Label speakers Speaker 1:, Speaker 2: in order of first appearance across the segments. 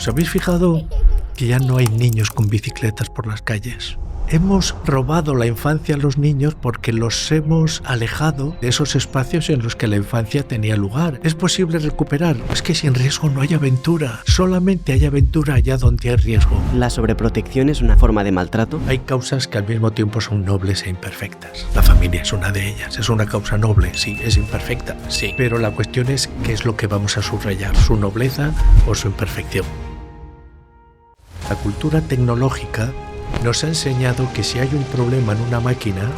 Speaker 1: ¿Os habéis fijado que ya no hay niños con bicicletas por las calles? Hemos robado la infancia a los niños porque los hemos alejado de esos espacios en los que la infancia tenía lugar. ¿Es posible recuperar? Es que sin riesgo no hay aventura. Solamente hay aventura allá donde hay riesgo.
Speaker 2: ¿La sobreprotección es una forma de maltrato?
Speaker 1: Hay causas que al mismo tiempo son nobles e imperfectas. La familia es una de ellas. Es una causa noble, sí. Es imperfecta, sí. Pero la cuestión es qué es lo que vamos a subrayar, su nobleza o su imperfección. La cultura tecnológica nos ha enseñado que si hay un problema en una máquina,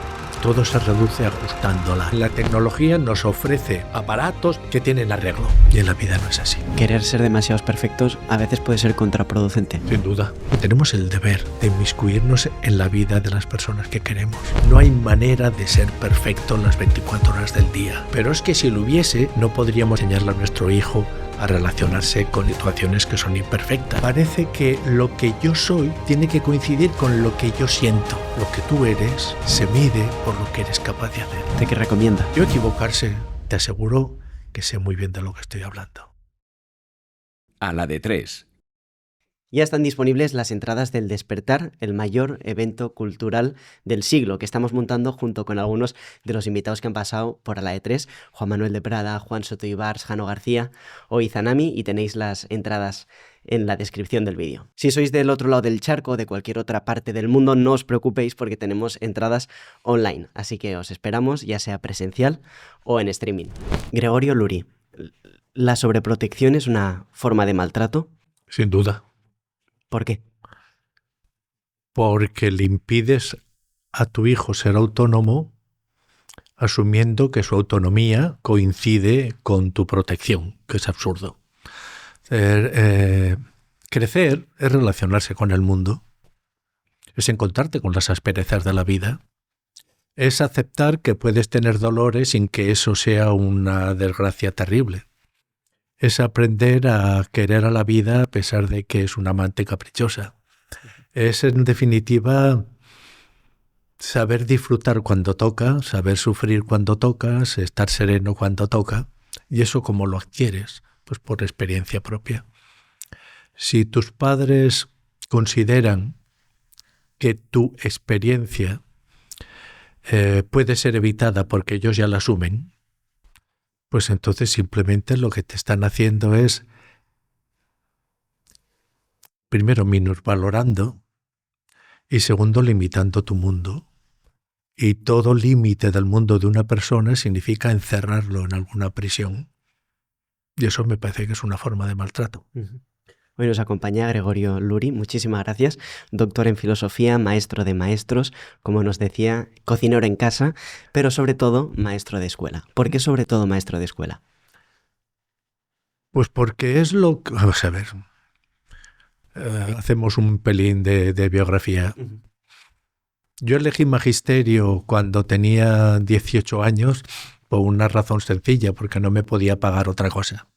Speaker 1: todo se reduce ajustándola. La tecnología nos ofrece aparatos que tienen arreglo. Y en la vida no es así.
Speaker 2: Querer ser demasiados perfectos a veces puede ser contraproducente.
Speaker 1: Sin duda. Tenemos el deber de inmiscuirnos en la vida de las personas que queremos. No hay manera de ser perfecto las 24 horas del día. Pero es que si lo hubiese, no podríamos enseñarle a nuestro hijo a relacionarse con situaciones que son imperfectas. Parece que lo que yo soy tiene que coincidir con lo que yo siento. Lo que tú eres se mide por lo que eres capaz de hacer.
Speaker 2: ¿De qué recomienda?
Speaker 1: Yo equivocarse, te aseguro que sé muy bien de lo que estoy hablando.
Speaker 3: A la de 3.
Speaker 2: Ya están disponibles las entradas del Despertar, el mayor evento cultural del siglo, que estamos montando junto con algunos de los invitados que han pasado por A la de 3, Juan Manuel de Prada, Juan Soto Ibars, Jano García o Izanami, y tenéis las entradas en la descripción del vídeo. Si sois del otro lado del charco o de cualquier otra parte del mundo, no os preocupéis porque tenemos entradas online, así que os esperamos ya sea presencial o en streaming. Gregorio Luri, ¿la sobreprotección es una forma de maltrato?
Speaker 1: Sin duda.
Speaker 2: ¿Por qué?
Speaker 1: Porque le impides a tu hijo ser autónomo asumiendo que su autonomía coincide con tu protección, que es absurdo. Crecer es relacionarse con el mundo, es encontrarte con las asperezas de la vida, es aceptar que puedes tener dolores sin que eso sea una desgracia terrible. Es aprender a querer a la vida a pesar de que es una amante caprichosa. Es, en definitiva, saber disfrutar cuando toca, saber sufrir cuando tocas, estar sereno cuando toca. ¿Y eso cómo lo adquieres? Pues por experiencia propia. Si tus padres consideran que tu experiencia puede ser evitada porque ellos ya la asumen, pues entonces simplemente lo que te están haciendo es, primero, minusvalorando y segundo, limitando tu mundo. Y todo límite del mundo de una persona significa encerrarlo en alguna prisión. Y eso me parece que es una forma de maltrato.
Speaker 2: Hoy nos acompaña Gregorio Luri, muchísimas gracias, doctor en filosofía, maestro de maestros, como nos decía, cocinero en casa, pero sobre todo maestro de escuela. ¿Por qué sobre todo maestro de escuela?
Speaker 1: Pues porque es lo que... Vamos a ver, hacemos un pelín de biografía. Yo elegí magisterio cuando tenía 18 años por una razón sencilla, porque no me podía pagar otra cosa.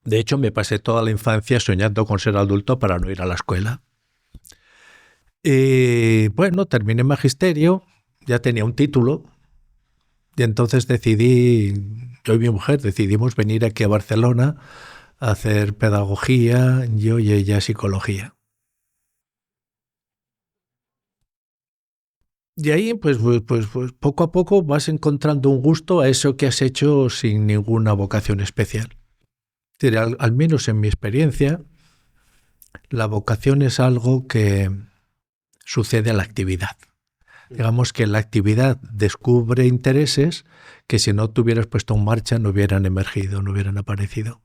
Speaker 1: De hecho, me pasé toda la infancia soñando con ser adulto para no ir a la escuela. Y bueno, terminé magisterio, ya tenía un título, y entonces decidí, yo y mi mujer decidimos venir aquí a Barcelona a hacer pedagogía, yo y ella psicología. Y ahí, pues poco a poco vas encontrando un gusto a eso que has hecho sin ninguna vocación especial. Al menos en mi experiencia, la vocación es algo que sucede a la actividad. Digamos que la actividad descubre intereses que si no te hubieras puesto en marcha no hubieran emergido, no hubieran aparecido.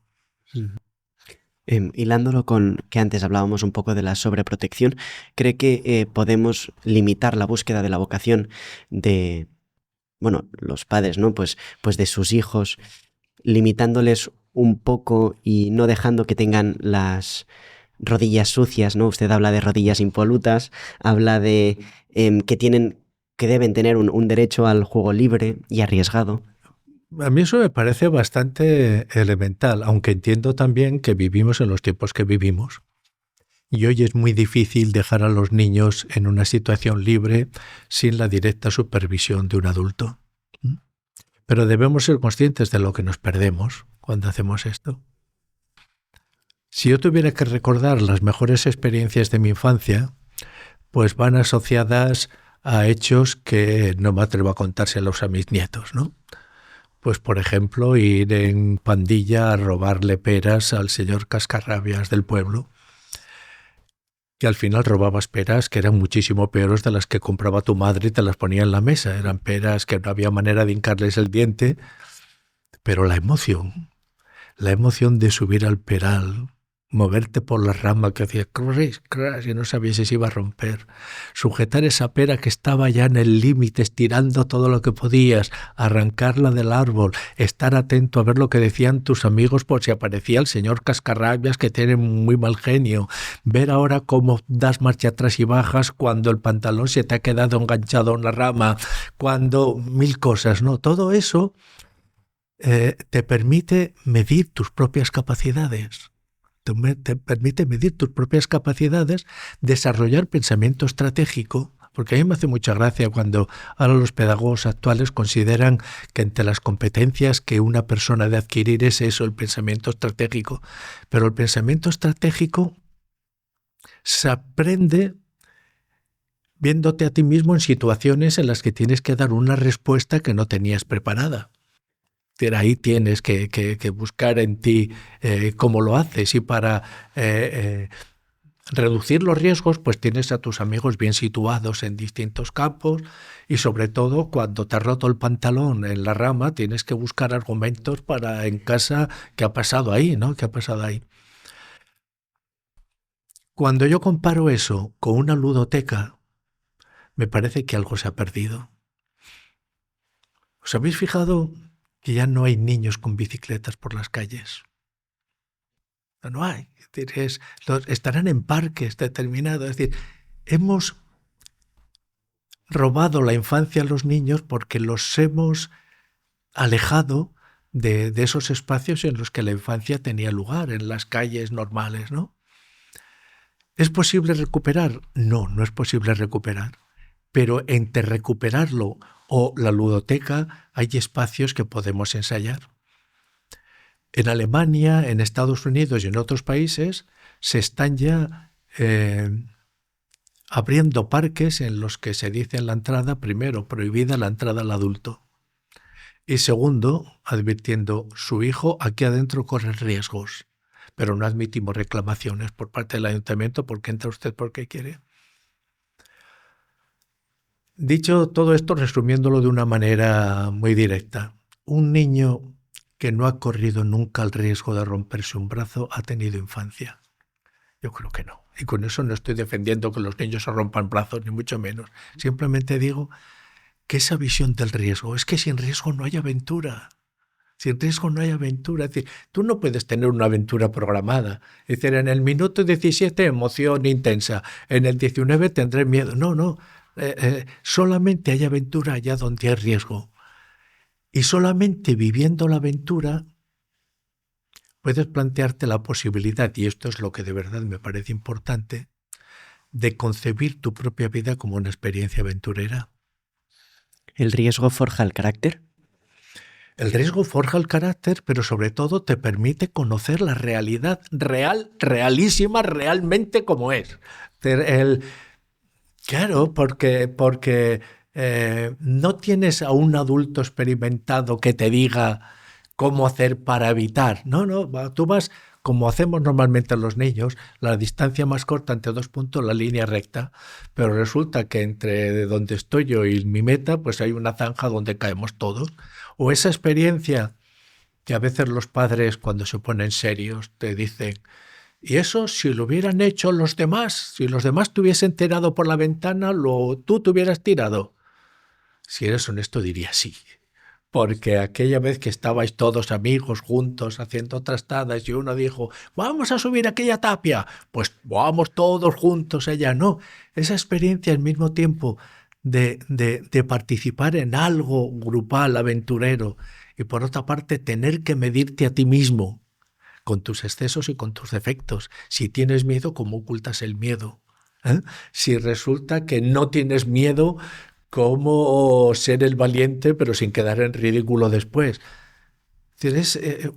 Speaker 2: Hilándolo con que antes hablábamos un poco de la sobreprotección, ¿cree que podemos limitar la búsqueda de la vocación de, bueno, los padres, ¿no? Pues de sus hijos, limitándoles un poco y no dejando que tengan las rodillas sucias, ¿no? Usted habla de rodillas impolutas, habla de que deben tener un derecho al juego libre y arriesgado.
Speaker 1: A mí eso me parece bastante elemental, aunque entiendo también que vivimos en los tiempos que vivimos. Y hoy es muy difícil dejar a los niños en una situación libre sin la directa supervisión de un adulto. Pero debemos ser conscientes de lo que nos perdemos cuando hacemos esto. Si yo tuviera que recordar las mejores experiencias de mi infancia, pues van asociadas a hechos que no me atrevo a contárselos a mis nietos, ¿no? Pues, por ejemplo, ir en pandilla a robarle peras al señor Cascarrabias del pueblo, que al final robabas peras que eran muchísimo peores de las que compraba tu madre y te las ponía en la mesa. Eran peras que no había manera de hincarles el diente, pero la emoción de subir al peral, moverte por la rama que hacía crash, crash, y no sabías si se iba a romper, sujetar esa pera que estaba ya en el límite, estirando todo lo que podías, arrancarla del árbol, estar atento a ver lo que decían tus amigos por si aparecía el señor Cascarrabias, que tiene muy mal genio, ver ahora cómo das marcha atrás y bajas cuando el pantalón se te ha quedado enganchado en la rama, cuando mil cosas, ¿no? Todo eso te permite medir tus propias capacidades. Te permite medir tus propias capacidades, desarrollar pensamiento estratégico, porque a mí me hace mucha gracia cuando ahora los pedagogos actuales consideran que entre las competencias que una persona debe adquirir es eso, el pensamiento estratégico. Pero el pensamiento estratégico se aprende viéndote a ti mismo en situaciones en las que tienes que dar una respuesta que no tenías preparada. Ahí tienes que buscar en ti cómo lo haces, y para reducir los riesgos pues tienes a tus amigos bien situados en distintos campos, y sobre todo cuando te has roto el pantalón en la rama tienes que buscar argumentos para en casa qué ha pasado ahí, ¿no? ¿Qué ha pasado ahí? Cuando yo comparo eso con una ludoteca, me parece que algo se ha perdido. ¿Os habéis fijado que ya no hay niños con bicicletas por las calles? No hay. Estarán en parques determinados. Es decir, hemos robado la infancia a los niños porque los hemos alejado de esos espacios en los que la infancia tenía lugar, en las calles normales, ¿no? ¿Es posible recuperar? No, no es posible recuperar. Pero entre recuperarlo o la ludoteca hay espacios que podemos ensayar. En Alemania, en Estados Unidos y en otros países se están ya abriendo parques en los que se dice en la entrada, primero, prohibida la entrada al adulto. Y segundo, advirtiendo, su hijo aquí adentro corre riesgos, pero no admitimos reclamaciones por parte del ayuntamiento porque entra usted porque quiere. Dicho todo esto, resumiéndolo de una manera muy directa, un niño que no ha corrido nunca el riesgo de romperse un brazo ha tenido infancia. Yo creo que no. Y con eso no estoy defendiendo que los niños se rompan brazos, ni mucho menos. Simplemente digo que esa visión del riesgo, es que sin riesgo no hay aventura. Sin riesgo no hay aventura. Es decir, tú no puedes tener una aventura programada. Es decir, en el minuto 17 emoción intensa, en el 19 tendré miedo. No. Solamente hay aventura allá donde hay riesgo. Y solamente viviendo la aventura puedes plantearte la posibilidad, y esto es lo que de verdad me parece importante, de concebir tu propia vida como una experiencia aventurera.
Speaker 2: ¿El riesgo forja el carácter?
Speaker 1: El riesgo forja el carácter, pero sobre todo te permite conocer la realidad real, realísima, realmente como es. Claro, porque no tienes a un adulto experimentado que te diga cómo hacer para evitar. No, tú vas, como hacemos normalmente los niños, la distancia más corta entre 2 puntos, la línea recta, pero resulta que entre donde estoy yo y mi meta, pues hay una zanja donde caemos todos. O esa experiencia que a veces los padres, cuando se ponen serios, te dicen: y eso, si lo hubieran hecho los demás, si los demás te hubiesen tirado por la ventana, tú te hubieras tirado. Si eres honesto, diría sí. Porque aquella vez que estabais todos amigos juntos haciendo trastadas y uno dijo: vamos a subir aquella tapia, pues vamos todos juntos allá. No, esa experiencia al mismo tiempo de participar en algo grupal, aventurero, y por otra parte tener que medirte a ti mismo con tus excesos y con tus defectos. Si tienes miedo, ¿cómo ocultas el miedo? Si resulta que no tienes miedo, ¿cómo ser el valiente pero sin quedar en ridículo después?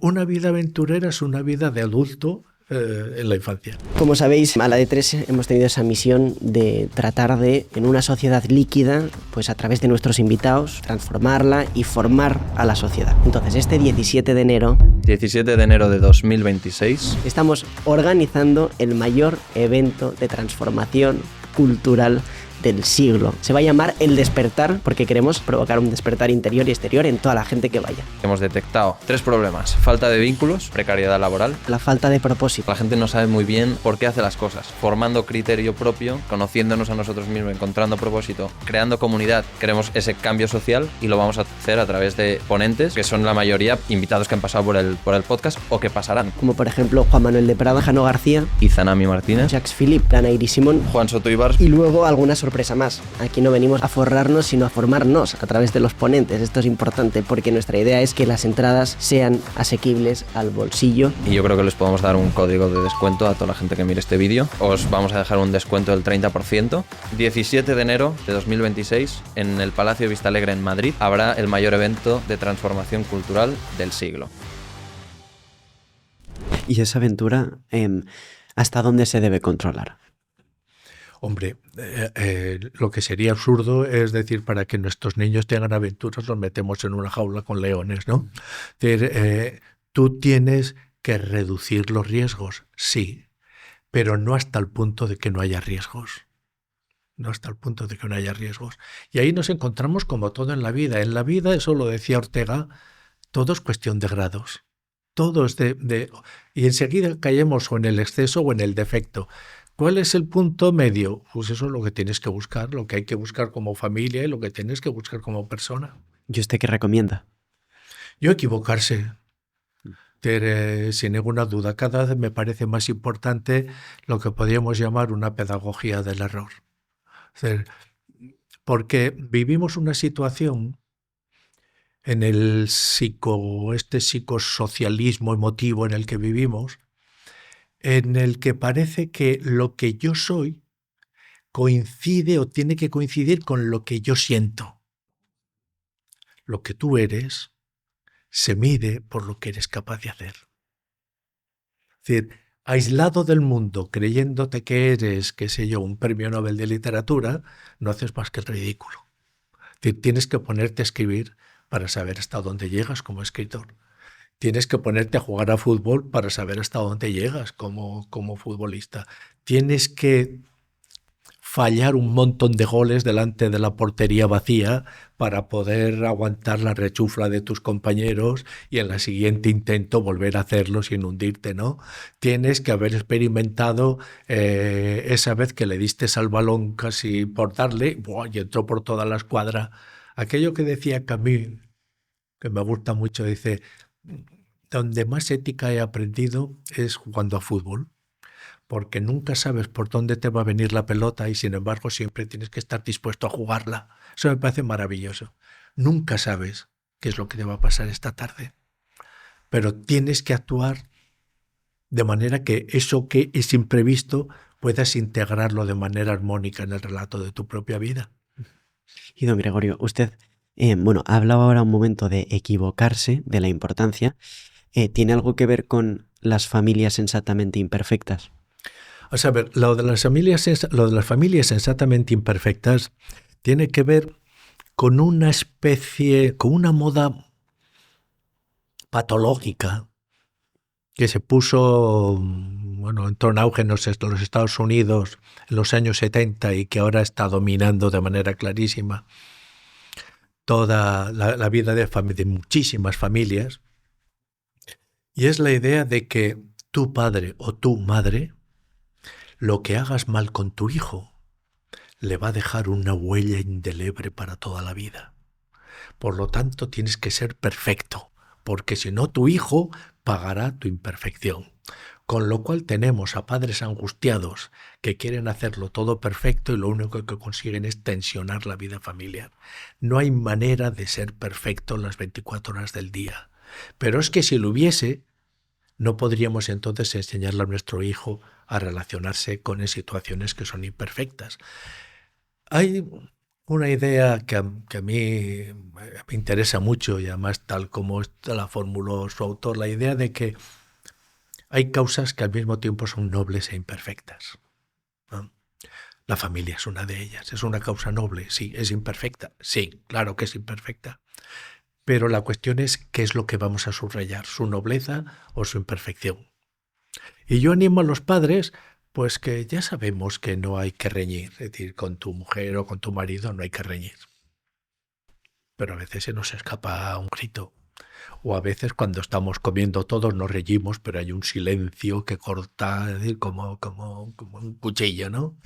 Speaker 1: Una vida aventurera es una vida de adulto en la infancia.
Speaker 2: Como sabéis, a la D3 hemos tenido esa misión de tratar de, en una sociedad líquida, pues a través de nuestros invitados, transformarla y formar a la sociedad. Entonces, este 17 de enero...
Speaker 4: 17 de enero de 2026.
Speaker 2: Estamos organizando el mayor evento de transformación cultural del siglo. Se va a llamar El Despertar porque queremos provocar un despertar interior y exterior en toda la gente que vaya.
Speaker 4: Hemos detectado 3 problemas: falta de vínculos, precariedad laboral.
Speaker 2: La falta de propósito.
Speaker 4: La gente no sabe muy bien por qué hace las cosas. Formando criterio propio, conociéndonos a nosotros mismos, encontrando propósito, creando comunidad. Queremos ese cambio social y lo vamos a hacer a través de ponentes, que son la mayoría invitados que han pasado por el podcast o que pasarán.
Speaker 2: Como por ejemplo Juan Manuel de Prada, Jano García,
Speaker 4: Izanami Martínez,
Speaker 2: Jacques Philippe, Ana Iris Simón,
Speaker 4: Juan Soto Ibar.
Speaker 2: Y luego alguna sorpresa más. Aquí no venimos a forrarnos, sino a formarnos a través de los ponentes. Esto es importante porque nuestra idea es que las entradas sean asequibles al bolsillo.
Speaker 4: Y yo creo que les podemos dar un código de descuento a toda la gente que mire este vídeo. Os vamos a dejar un descuento del 30%. 17 de enero de 2026, en el Palacio de Vistalegre en Madrid, habrá el mayor evento de transformación cultural del siglo.
Speaker 2: ¿Y esa aventura, hasta dónde se debe controlar?
Speaker 1: Hombre, lo que sería absurdo es decir, para que nuestros niños tengan aventuras los metemos en una jaula con leones, ¿no? Tú tienes que reducir los riesgos, sí, pero no hasta el punto de que no haya riesgos. No hasta el punto de que no haya riesgos. Y ahí nos encontramos como todo en la vida. En la vida, eso lo decía Ortega, todo es cuestión de grados. Todo es y enseguida caemos o en el exceso o en el defecto. ¿Cuál es el punto medio? Pues eso es lo que tienes que buscar, lo que hay que buscar como familia y lo que tienes que buscar como persona.
Speaker 2: ¿Y usted qué recomienda?
Speaker 1: Yo equivocarse, sin ninguna duda. Cada vez me parece más importante lo que podríamos llamar una pedagogía del error. Es decir, porque vivimos una situación en el psicosocialismo emotivo en el que vivimos, en el que parece que lo que yo soy coincide o tiene que coincidir con lo que yo siento. Lo que tú eres se mide por lo que eres capaz de hacer. Es decir, aislado del mundo, creyéndote que eres, qué sé yo, un premio Nobel de literatura, no haces más que el ridículo. Es decir, tienes que ponerte a escribir para saber hasta dónde llegas como escritor. Tienes que ponerte a jugar a fútbol para saber hasta dónde llegas como futbolista. Tienes que fallar un montón de goles delante de la portería vacía para poder aguantar la rechufla de tus compañeros y en el siguiente intento volver a hacerlo sin hundirte, ¿no? Tienes que haber experimentado esa vez que le diste al balón casi por darle y entró por toda la escuadra. Aquello que decía Camus, que me gusta mucho, dice: donde más ética he aprendido es jugando a fútbol, porque nunca sabes por dónde te va a venir la pelota y sin embargo siempre tienes que estar dispuesto a jugarla. Eso me parece maravilloso. Nunca sabes qué es lo que te va a pasar esta tarde, pero tienes que actuar de manera que eso que es imprevisto puedas integrarlo de manera armónica en el relato de tu propia vida.
Speaker 2: Y don Gregorio, usted, ha hablado ahora un momento de equivocarse, de la importancia. ¿Tiene algo que ver con las familias sensatamente imperfectas?
Speaker 1: O sea, a ver, lo de las familias sensatamente imperfectas tiene que ver con una especie, con una moda patológica que se puso, entró en auge en los Estados Unidos en los años 70 y que ahora está dominando de manera clarísima toda la vida de muchísimas familias. Y es la idea de que tu padre o tu madre, lo que hagas mal con tu hijo, le va a dejar una huella indeleble para toda la vida. Por lo tanto, tienes que ser perfecto, porque si no, tu hijo pagará tu imperfección. Con lo cual tenemos a padres angustiados que quieren hacerlo todo perfecto y lo único que consiguen es tensionar la vida familiar. No hay manera de ser perfecto las 24 horas del día. Pero es que si lo hubiese, no podríamos entonces enseñarle a nuestro hijo a relacionarse con situaciones que son imperfectas. Hay una idea que a mí me interesa mucho y además tal como la formuló su autor, la idea de que hay causas que al mismo tiempo son nobles e imperfectas, ¿no? La familia es una de ellas. ¿Es una causa noble? Sí. ¿Es imperfecta? Sí, claro que es imperfecta. Pero la cuestión es qué es lo que vamos a subrayar, su nobleza o su imperfección. Y yo animo a los padres, pues que ya sabemos que no hay que reñir, es decir, con tu mujer o con tu marido no hay que reñir. Pero a veces se nos escapa un grito. O a veces cuando estamos comiendo todos nos reímos, pero hay un silencio que corta, es decir, como un cuchillo, ¿no?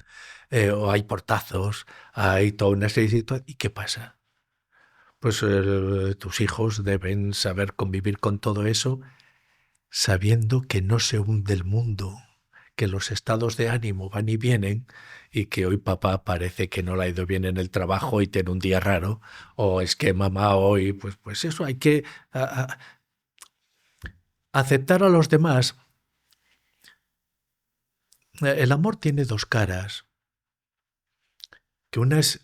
Speaker 1: O hay portazos, hay toda una serie de situaciones. ¿Y qué pasa? Pues tus hijos deben saber convivir con todo eso, sabiendo que no se hunde el mundo, que los estados de ánimo van y vienen, y que hoy papá parece que no le ha ido bien en el trabajo y tiene un día raro, o es que mamá hoy, pues eso hay que aceptar a los demás. El amor tiene dos caras, que una es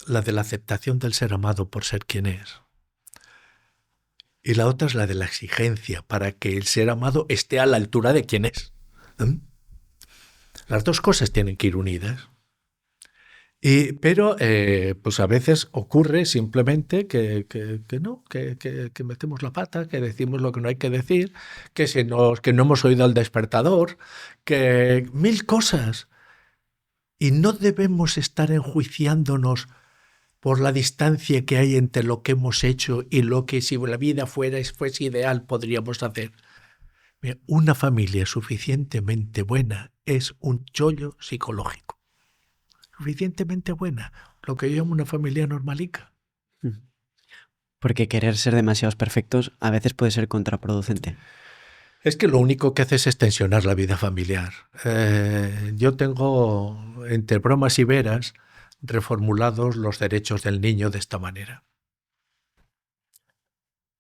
Speaker 1: la de la aceptación del ser amado por ser quien es, y la otra es la de la exigencia para que el ser amado esté a la altura de quien es. Las dos cosas tienen que ir unidas. Pero pues a veces ocurre simplemente que metemos la pata, que decimos lo que no hay que decir, que no hemos oído al despertador, que mil cosas. Y no debemos estar enjuiciándonos por la distancia que hay entre lo que hemos hecho y lo que si la vida fuese ideal podríamos hacer. Una familia suficientemente buena es un chollo psicológico. Suficientemente buena, lo que yo llamo una familia normalica.
Speaker 2: Porque querer ser demasiados perfectos a veces puede ser contraproducente.
Speaker 1: Es que lo único que hace es extensionar la vida familiar. Yo tengo, entre bromas y veras, reformulados los derechos del niño de esta manera.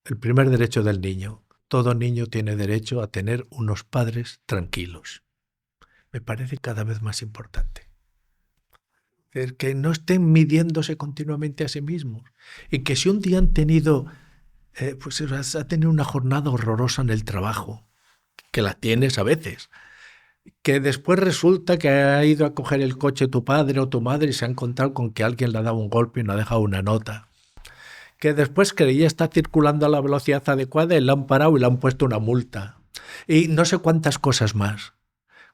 Speaker 1: El primer derecho del niño. Todo niño tiene derecho a tener unos padres tranquilos. Me parece cada vez más importante. Es decir, que no estén midiéndose continuamente a sí mismos. Y que si un día han tenido, ha tenido una jornada horrorosa en el trabajo, que la tienes a veces, que después resulta que ha ido a coger el coche tu padre o tu madre y se ha encontrado con que alguien le ha dado un golpe y no ha dejado una nota, que después creía estar circulando a la velocidad adecuada y le han parado y le han puesto una multa, y no sé cuántas cosas más.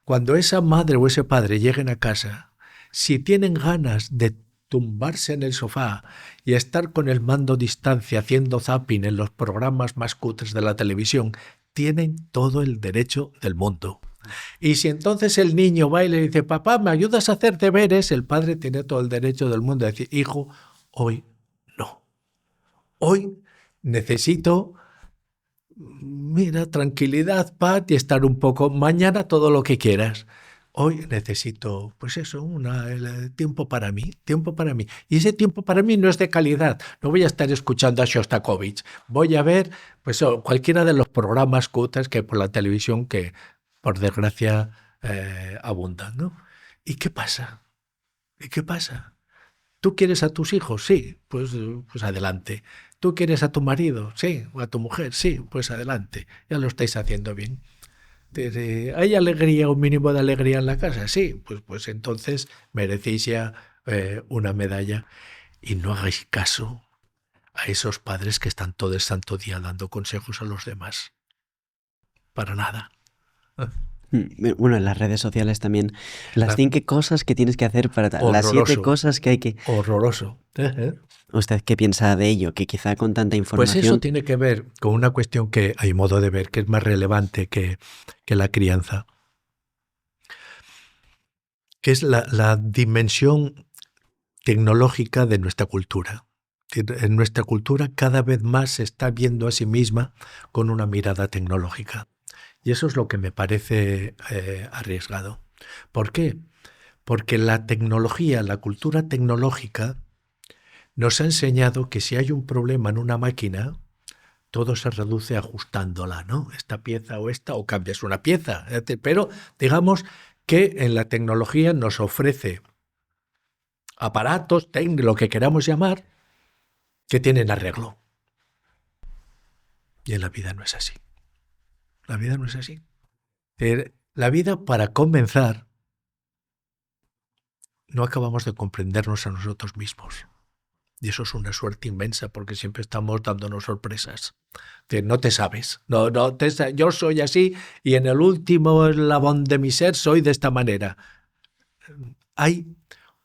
Speaker 1: Cuando esa madre o ese padre lleguen a casa, si tienen ganas de tumbarse en el sofá y estar con el mando a distancia haciendo zapping en los programas más cutres de la televisión, tienen todo el derecho del mundo. Y si entonces el niño va y le dice, papá, ¿me ayudas a hacer deberes? El padre tiene todo el derecho del mundo de decir, hijo, hoy no. Hoy necesito, tranquilidad, paz y estar un poco. Mañana todo lo que quieras. Hoy necesito, el tiempo para mí, tiempo para mí. Y ese tiempo para mí no es de calidad. No voy a estar escuchando a Shostakovich. Voy a ver cualquiera de los programas cutres que hay por la televisión que, por desgracia, abundan, ¿no? ¿Y qué pasa? ¿Y qué pasa? ¿Tú quieres a tus hijos? Sí, pues adelante. ¿Tú quieres a tu marido? Sí. ¿O a tu mujer? Sí, pues adelante. Ya lo estáis haciendo bien. ¿Hay alegría, un mínimo de alegría en la casa? Sí, pues entonces merecéis ya una medalla. Y no hagáis caso a esos padres que están todo el santo día dando consejos a los demás. Para nada.
Speaker 2: Bueno, en las redes sociales también. Las 5 cosas que tienes que hacer para...
Speaker 1: Horroroso.
Speaker 2: Las 7 cosas que hay que...
Speaker 1: Horroroso.
Speaker 2: ¿Usted qué piensa de ello? Que quizá con tanta información...
Speaker 1: Pues eso tiene que ver con una cuestión que, a mi modo de ver, que es más relevante que la crianza, que es la dimensión tecnológica de nuestra cultura. En nuestra cultura cada vez más se está viendo a sí misma con una mirada tecnológica. Y eso es lo que me parece arriesgado. ¿Por qué? Porque la tecnología, la cultura tecnológica, nos ha enseñado que si hay un problema en una máquina, todo se reduce ajustándola, ¿no? Esta pieza o esta, o cambias una pieza. Pero digamos que en la tecnología nos ofrece aparatos, lo que queramos llamar, que tienen arreglo. Y en la vida no es así. La vida no es así. La vida, para comenzar, no acabamos de comprendernos a nosotros mismos. Y eso es una suerte inmensa, porque siempre estamos dándonos sorpresas. No te sabes. Yo soy así y en el último eslabón de mi ser soy de esta manera. Hay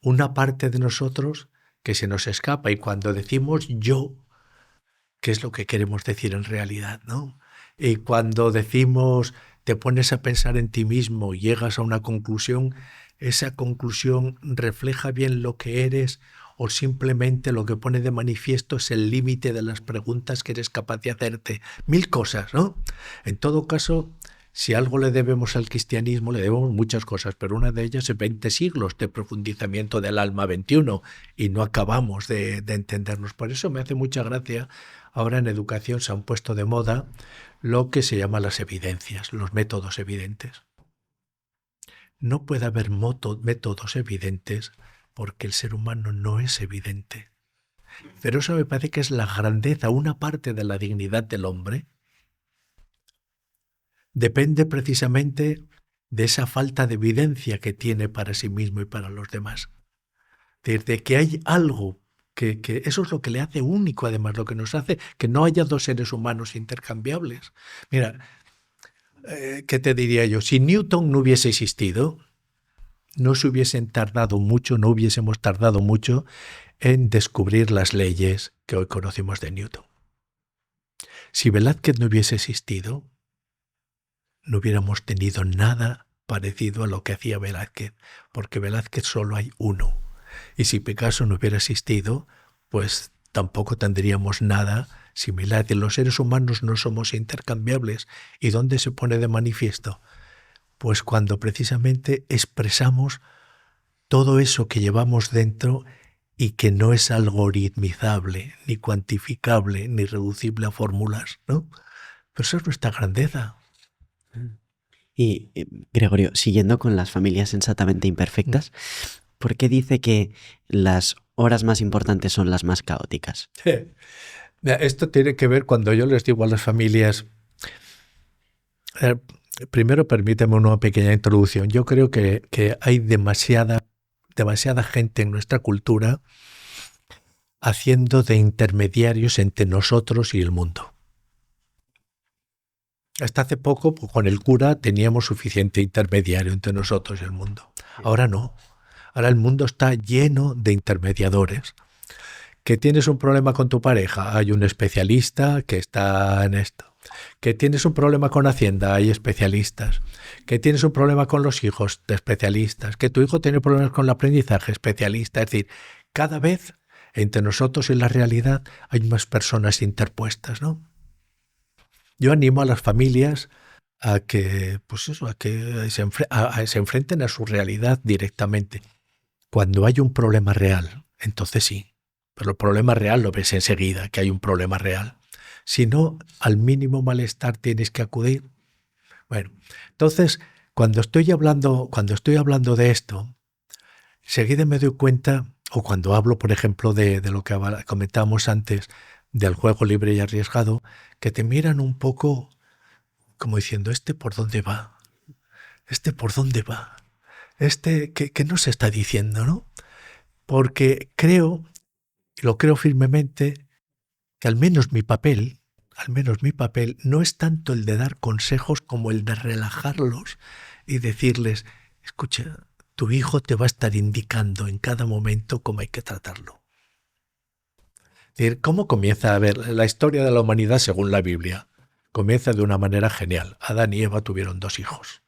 Speaker 1: una parte de nosotros que se nos escapa, y cuando decimos yo, ¿qué es lo que queremos decir en realidad, no? Y cuando decimos te pones a pensar en ti mismo y llegas a una conclusión, esa conclusión refleja bien lo que eres, o simplemente lo que pone de manifiesto es el límite de las preguntas que eres capaz de hacerte. 1000 cosas, ¿no? En todo caso, si algo le debemos al cristianismo, le debemos muchas cosas, pero una de ellas es 20 siglos de profundizamiento del alma, 21, y no acabamos de entendernos. Por eso me hace mucha gracia, ahora en educación se han puesto de moda lo que se llama las evidencias, los métodos evidentes. No puede haber métodos evidentes porque el ser humano no es evidente. Pero eso me parece que es la grandeza, una parte de la dignidad del hombre. Depende precisamente de esa falta de evidencia que tiene para sí mismo y para los demás. De que hay algo que eso es lo que le hace único, además, lo que nos hace que no haya dos seres humanos intercambiables. Mira, ¿qué te diría yo? Si Newton no hubiese existido, no hubiésemos tardado mucho en descubrir las leyes que hoy conocemos de Newton. Si Velázquez no hubiese existido, no hubiéramos tenido nada parecido a lo que hacía Velázquez, porque Velázquez solo hay uno. Y si Picasso no hubiera existido, pues tampoco tendríamos nada similar. Los seres humanos no somos intercambiables. ¿Y dónde se pone de manifiesto? Pues cuando precisamente expresamos todo eso que llevamos dentro y que no es algoritmizable, ni cuantificable, ni reducible a fórmulas, ¿no? Pero eso es nuestra grandeza.
Speaker 2: Y, Gregorio, siguiendo con las familias sensatamente imperfectas, ¿por qué dice que las horas más importantes son las más caóticas?
Speaker 1: Esto tiene que ver cuando yo les digo a las familias... Primero, permíteme una pequeña introducción. Yo creo que hay demasiada gente en nuestra cultura haciendo de intermediarios entre nosotros y el mundo. Hasta hace poco, pues, con el cura teníamos suficiente intermediario entre nosotros y el mundo. Ahora no. Ahora el mundo está lleno de intermediadores. ¿Que tienes un problema con tu pareja? Hay un especialista que está en esto. ¿Que tienes un problema con Hacienda? Hay especialistas. ¿Que tienes un problema con los hijos? De especialistas. ¿Que tu hijo tiene problemas con el aprendizaje? Especialistas. Es decir, cada vez entre nosotros y la realidad hay más personas interpuestas, ¿no? Yo animo a las familias a que, pues eso, a que se enfrenten a su realidad directamente. Cuando hay un problema real, entonces sí. Pero el problema real lo ves enseguida, que hay un problema real. Si no, al mínimo malestar tienes que acudir. Bueno, entonces, cuando estoy hablando de esto, enseguida me doy cuenta, o cuando hablo, por ejemplo, de lo que comentábamos antes, del juego libre y arriesgado, que te miran un poco como diciendo, ¿este por dónde va? ¿Este por dónde va? ¿Qué nos está diciendo, no? Porque creo, y lo creo firmemente, que al menos mi papel no es tanto el de dar consejos como el de relajarlos y decirles, escucha, tu hijo te va a estar indicando en cada momento cómo hay que tratarlo. Es decir, ¿cómo comienza? A ver, la historia de la humanidad según la Biblia comienza de una manera genial. Adán y Eva tuvieron 2 hijos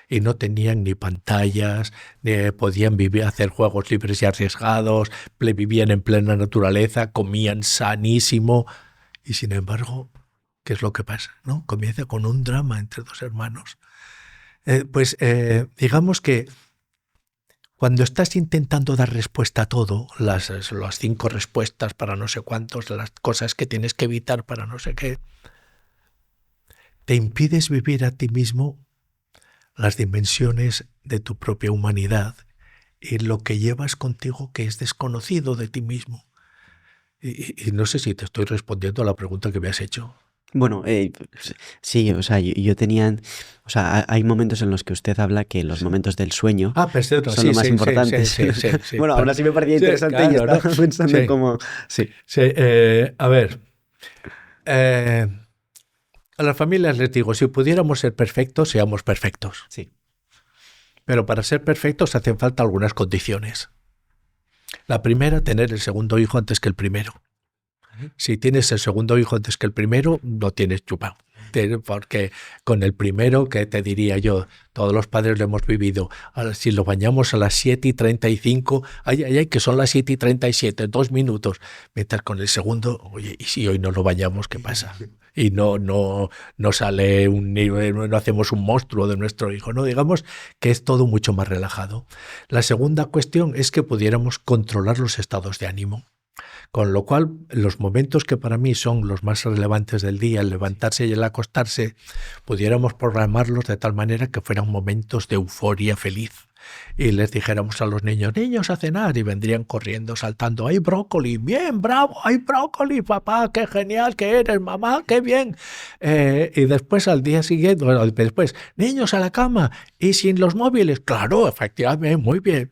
Speaker 1: y no tenían ni pantallas, ni podían hacer juegos libres y arriesgados, vivían en plena naturaleza, comían sanísimo y sin embargo, ¿qué es lo que pasa? ¿No? Comienza con un drama entre 2 hermanos. Digamos que cuando estás intentando dar respuesta a todo, las 5 respuestas para no sé cuántos, las cosas que tienes que evitar para no sé qué, te impides vivir a ti mismo las dimensiones de tu propia humanidad y lo que llevas contigo que es desconocido de ti mismo. Y no sé si te estoy respondiendo a la pregunta que me has hecho.
Speaker 2: Bueno, sí, o sea, yo tenía, o sea, hay momentos en los que usted habla que los momentos del sueño
Speaker 1: Perfecto,
Speaker 2: son lo más importante.
Speaker 1: sí.
Speaker 2: Bueno, aún así me parecía
Speaker 1: Sí,
Speaker 2: interesante y
Speaker 1: claro, ¿no?
Speaker 2: estaba pensando en
Speaker 1: Sí,
Speaker 2: cómo... Sí,
Speaker 1: sí. A ver, eh, a las familias les digo, si pudiéramos ser perfectos, seamos perfectos.
Speaker 2: sí.
Speaker 1: Pero para ser perfectos hacen falta algunas condiciones. La primera, tener el segundo hijo antes que el primero. Si tienes el segundo hijo antes que el primero, lo tienes chupado. Porque con el primero, ¿qué te diría yo? Todos los padres lo hemos vivido. Ahora, si lo bañamos a las 7:35, ay, que son las 7:37, 2 minutos. Mientras con el segundo, oye, ¿y si hoy no lo bañamos, qué pasa? Y no sale no hacemos un monstruo de nuestro hijo, ¿no? Digamos que es todo mucho más relajado. La segunda cuestión es que pudiéramos controlar los estados de ánimo. Con lo cual, los momentos que para mí son los más relevantes del día, el levantarse y el acostarse, pudiéramos programarlos de tal manera que fueran momentos de euforia feliz. Y les dijéramos a los niños, niños a cenar, y vendrían corriendo, saltando, ¡hay brócoli! ¡Bien, bravo! ¡Hay brócoli, papá! ¡Qué genial que eres, mamá! ¡Qué bien! Y después al día siguiente, bueno, después, niños a la cama y sin los móviles. Claro, efectivamente, muy bien.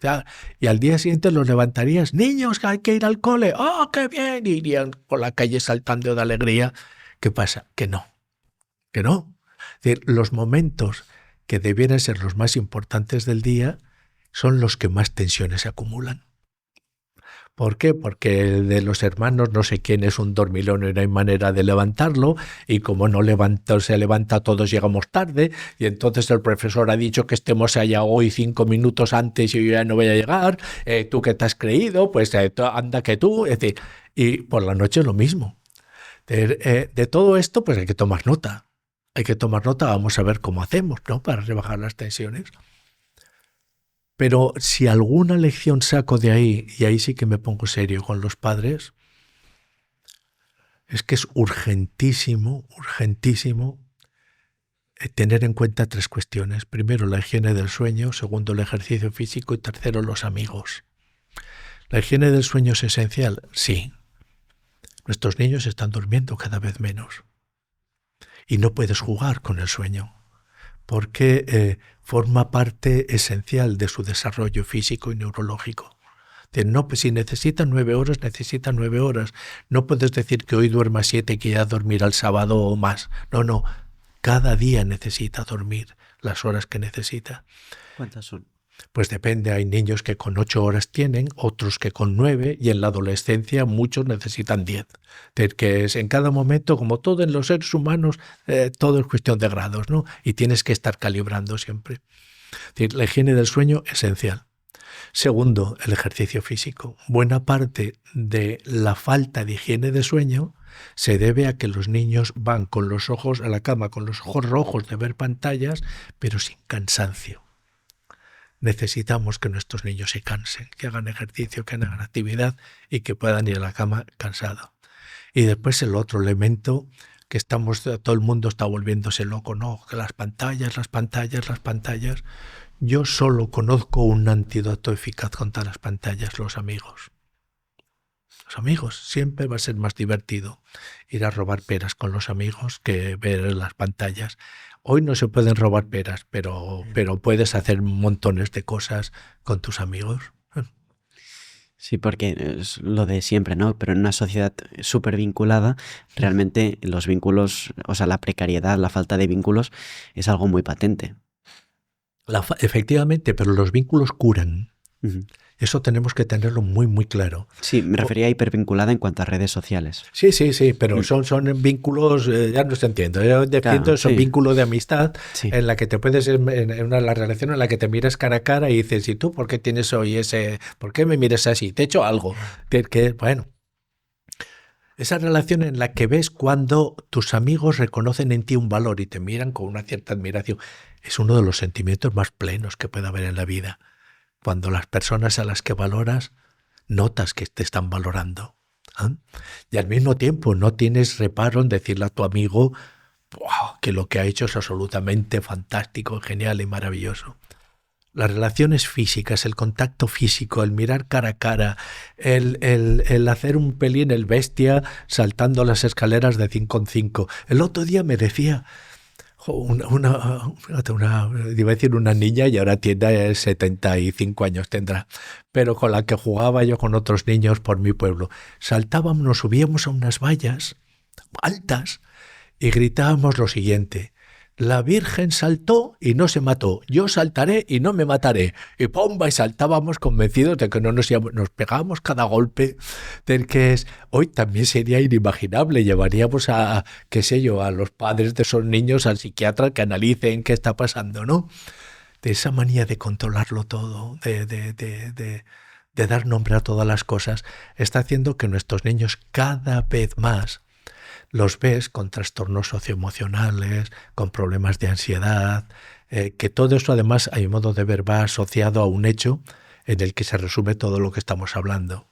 Speaker 1: Y al día siguiente los levantarías, niños, que hay que ir al cole. ¡Oh, qué bien! Y irían por la calle saltando de alegría. ¿Qué pasa? Que no. Es decir, los momentos que debieran ser los más importantes del día son los que más tensiones se acumulan. ¿Por qué? Porque de los hermanos no sé quién es un dormilón y no hay manera de levantarlo, y como no se levanta todos llegamos tarde, y entonces el profesor ha dicho que estemos allá hoy 5 minutos antes y yo ya no voy a llegar, tú que te has creído, pues anda que tú, es decir, y por la noche lo mismo. De todo esto pues hay que tomar nota. Vamos a ver cómo hacemos, ¿no? Para rebajar las tensiones. Pero si alguna lección saco de ahí, y ahí sí que me pongo serio con los padres, es que es urgentísimo tener en cuenta 3 cuestiones. Primero, la higiene del sueño. Segundo, el ejercicio físico. Y tercero, los amigos. ¿La higiene del sueño es esencial? Sí. Nuestros niños están durmiendo cada vez menos. Y no puedes jugar con el sueño, porque forma parte esencial de su desarrollo físico y neurológico. No, pues si necesitan 9 horas, necesitan 9 horas. No puedes decir que hoy duerma 7 y que ya dormirá el sábado o más. No. Cada día necesita dormir las horas que necesita.
Speaker 2: ¿Cuántas son?
Speaker 1: Pues depende, hay niños que con 8 horas tienen, otros que con 9, y en la adolescencia muchos necesitan 10. Que es en cada momento, como todo en los seres humanos, todo es cuestión de grados, ¿no? Y tienes que estar calibrando siempre. La higiene del sueño, esencial. Segundo, el ejercicio físico. Buena parte de la falta de higiene de sueño se debe a que los niños van con los ojos a la cama, con los ojos rojos de ver pantallas, pero sin cansancio. Necesitamos que nuestros niños se cansen, que hagan ejercicio, que hagan actividad y que puedan ir a la cama cansados. Y después el otro elemento que todo el mundo está volviéndose loco, ¿no? Que las pantallas. Yo solo conozco un antídoto eficaz contra las pantallas, los amigos. Los amigos, siempre va a ser más divertido ir a robar peras con los amigos que ver las pantallas. Hoy no se pueden robar peras, pero puedes hacer montones de cosas con tus amigos.
Speaker 2: Sí, porque es lo de siempre, ¿no? Pero en una sociedad súper vinculada, realmente los vínculos, o sea, la precariedad, la falta de vínculos es algo muy patente.
Speaker 1: Efectivamente, pero los vínculos curan.
Speaker 2: Uh-huh.
Speaker 1: Eso tenemos que tenerlo muy, muy claro.
Speaker 2: Sí, me refería a hipervinculada en cuanto a redes sociales.
Speaker 1: Sí, pero son vínculos, ya no se entiende. Yo defiendo, claro, son vínculos de amistad, sí, en la que te puedes, la relación en la que te miras cara a cara y dices, ¿y tú por qué tienes hoy por qué me miras así? ¿Te he hecho algo? Bueno, esa relación en la que ves cuando tus amigos reconocen en ti un valor y te miran con una cierta admiración, es uno de los sentimientos más plenos que puede haber en la vida. Cuando las personas a las que valoras notas que te están valorando. Y al mismo tiempo no tienes reparo en decirle a tu amigo que lo que ha hecho es absolutamente fantástico, genial y maravilloso. Las relaciones físicas, el contacto físico, el mirar cara a cara, el hacer un pelín el bestia saltando las escaleras de 5 en 5. El otro día me decía iba a decir una niña y ahora tiene 75 años tendrá, pero con la que jugaba yo con otros niños por mi pueblo. Saltábamos, nos subíamos a unas vallas altas y gritábamos lo siguiente: la Virgen saltó y no se mató, yo saltaré y no me mataré. Y ¡pomba! Y saltábamos convencidos de que no nos íbamos, nos pegábamos cada golpe del que es. Hoy también sería inimaginable, llevaríamos a, qué sé yo, a los padres de esos niños al psiquiatra que analicen qué está pasando, ¿no? De esa manía de controlarlo todo, de dar nombre a todas las cosas, está haciendo que nuestros niños cada vez más los ves con trastornos socioemocionales, con problemas de ansiedad, que todo eso además, a mi modo de ver, va asociado a un hecho en el que se resume todo lo que estamos hablando.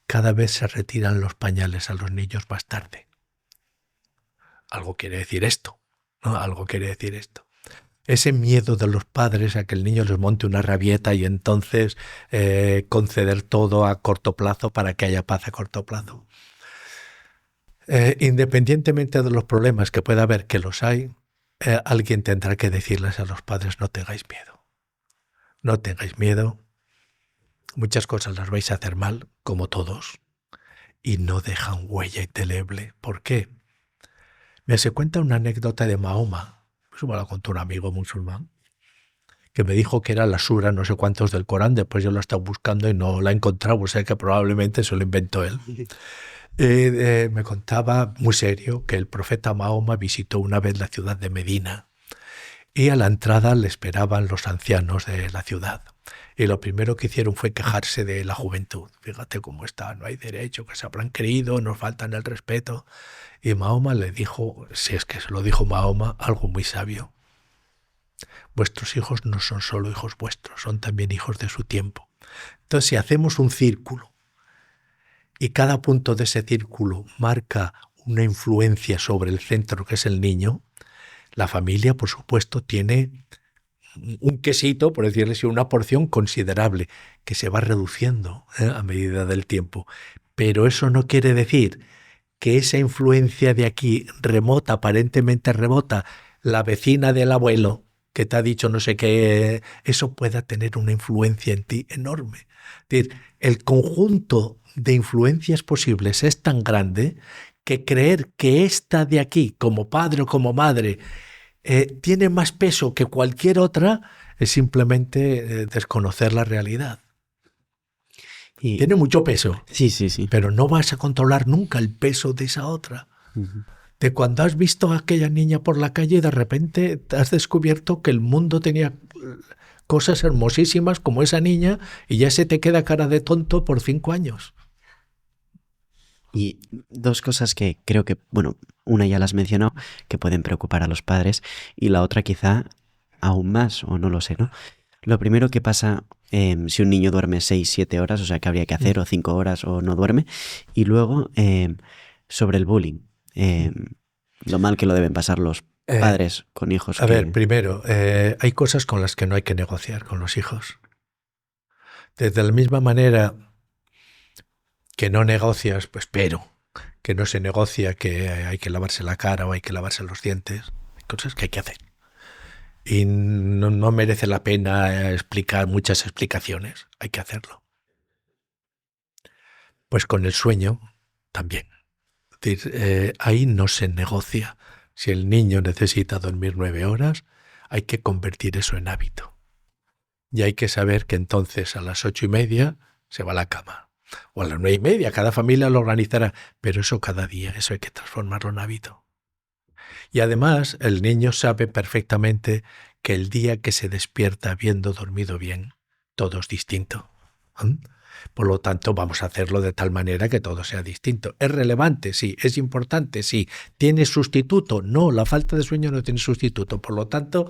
Speaker 1: Cada vez se retiran los pañales a los niños más tarde. Algo quiere decir esto, ¿no? Algo quiere decir esto. Ese miedo de los padres a que el niño les monte una rabieta y entonces conceder todo a corto plazo para que haya paz a corto plazo. Independientemente de los problemas que pueda haber, que los hay, alguien tendrá que decirles a los padres: no tengáis miedo. No tengáis miedo. Muchas cosas las vais a hacer mal, como todos, y no dejan huella indeleble. ¿Por qué? Se cuenta una anécdota de Mahoma. Eso me lo contó un amigo musulmán, que me dijo que era la sura no sé cuántos del Corán. Después yo lo he estado buscando y no la he encontrado, o sea que probablemente se lo inventó él. Me contaba muy serio que el profeta Mahoma visitó una vez la ciudad de Medina y a la entrada le esperaban los ancianos de la ciudad. Y lo primero que hicieron fue quejarse de la juventud. Fíjate cómo está, no hay derecho, que se habrán creído, nos faltan el respeto. Y Mahoma le dijo, si es que se lo dijo Mahoma, algo muy sabio: vuestros hijos no son solo hijos vuestros, son también hijos de su tiempo. Entonces, si hacemos un círculo y cada punto de ese círculo marca una influencia sobre el centro, que es el niño, la familia, por supuesto, tiene un quesito, por decirle así, una porción considerable, que se va reduciendo a medida del tiempo. Pero eso no quiere decir que esa influencia de aquí, remota, aparentemente remota, la vecina del abuelo, que te ha dicho no sé qué, eso pueda tener una influencia en ti enorme. Es decir, el conjunto de influencias posibles es tan grande que creer que esta de aquí, como padre o como madre, tiene más peso que cualquier otra, es simplemente desconocer la realidad. Y tiene mucho peso,
Speaker 2: sí.
Speaker 1: Pero no vas a controlar nunca el peso de esa otra. Uh-huh. De cuando has visto a aquella niña por la calle y de repente has descubierto que el mundo tenía cosas hermosísimas como esa niña y ya se te queda cara de tonto por 5 años.
Speaker 2: Y dos cosas que creo que, bueno, una ya las mencionó, que pueden preocupar a los padres, y la otra quizá aún más, o no lo sé, ¿no? Lo primero que pasa si un niño duerme 6-7 horas, o sea, ¿qué habría que hacer? O 5 horas, o no duerme. Y luego, sobre el bullying, lo mal que lo deben pasar los padres con hijos.
Speaker 1: A ver, primero, hay cosas con las que no hay que negociar con los hijos. Desde la misma manera que no negocias, pues pero que no se negocia que hay que lavarse la cara o hay que lavarse los dientes, hay cosas que hay que hacer. Y no merece la pena explicar muchas explicaciones, hay que hacerlo. Pues con el sueño también. Es decir, ahí no se negocia. Si el niño necesita dormir 9 horas, hay que convertir eso en hábito. Y hay que saber que entonces a las 8:30 se va a la cama. O a las 9:30, cada familia lo organizará, pero eso cada día, eso hay que transformarlo en hábito. Y además el niño sabe perfectamente que el día que se despierta habiendo dormido bien, todo es distinto. Por lo tanto, vamos a hacerlo de tal manera que todo sea distinto. ¿Es relevante? Sí. ¿Es importante? Sí. ¿Tiene sustituto? No, la falta de sueño no tiene sustituto. Por lo tanto,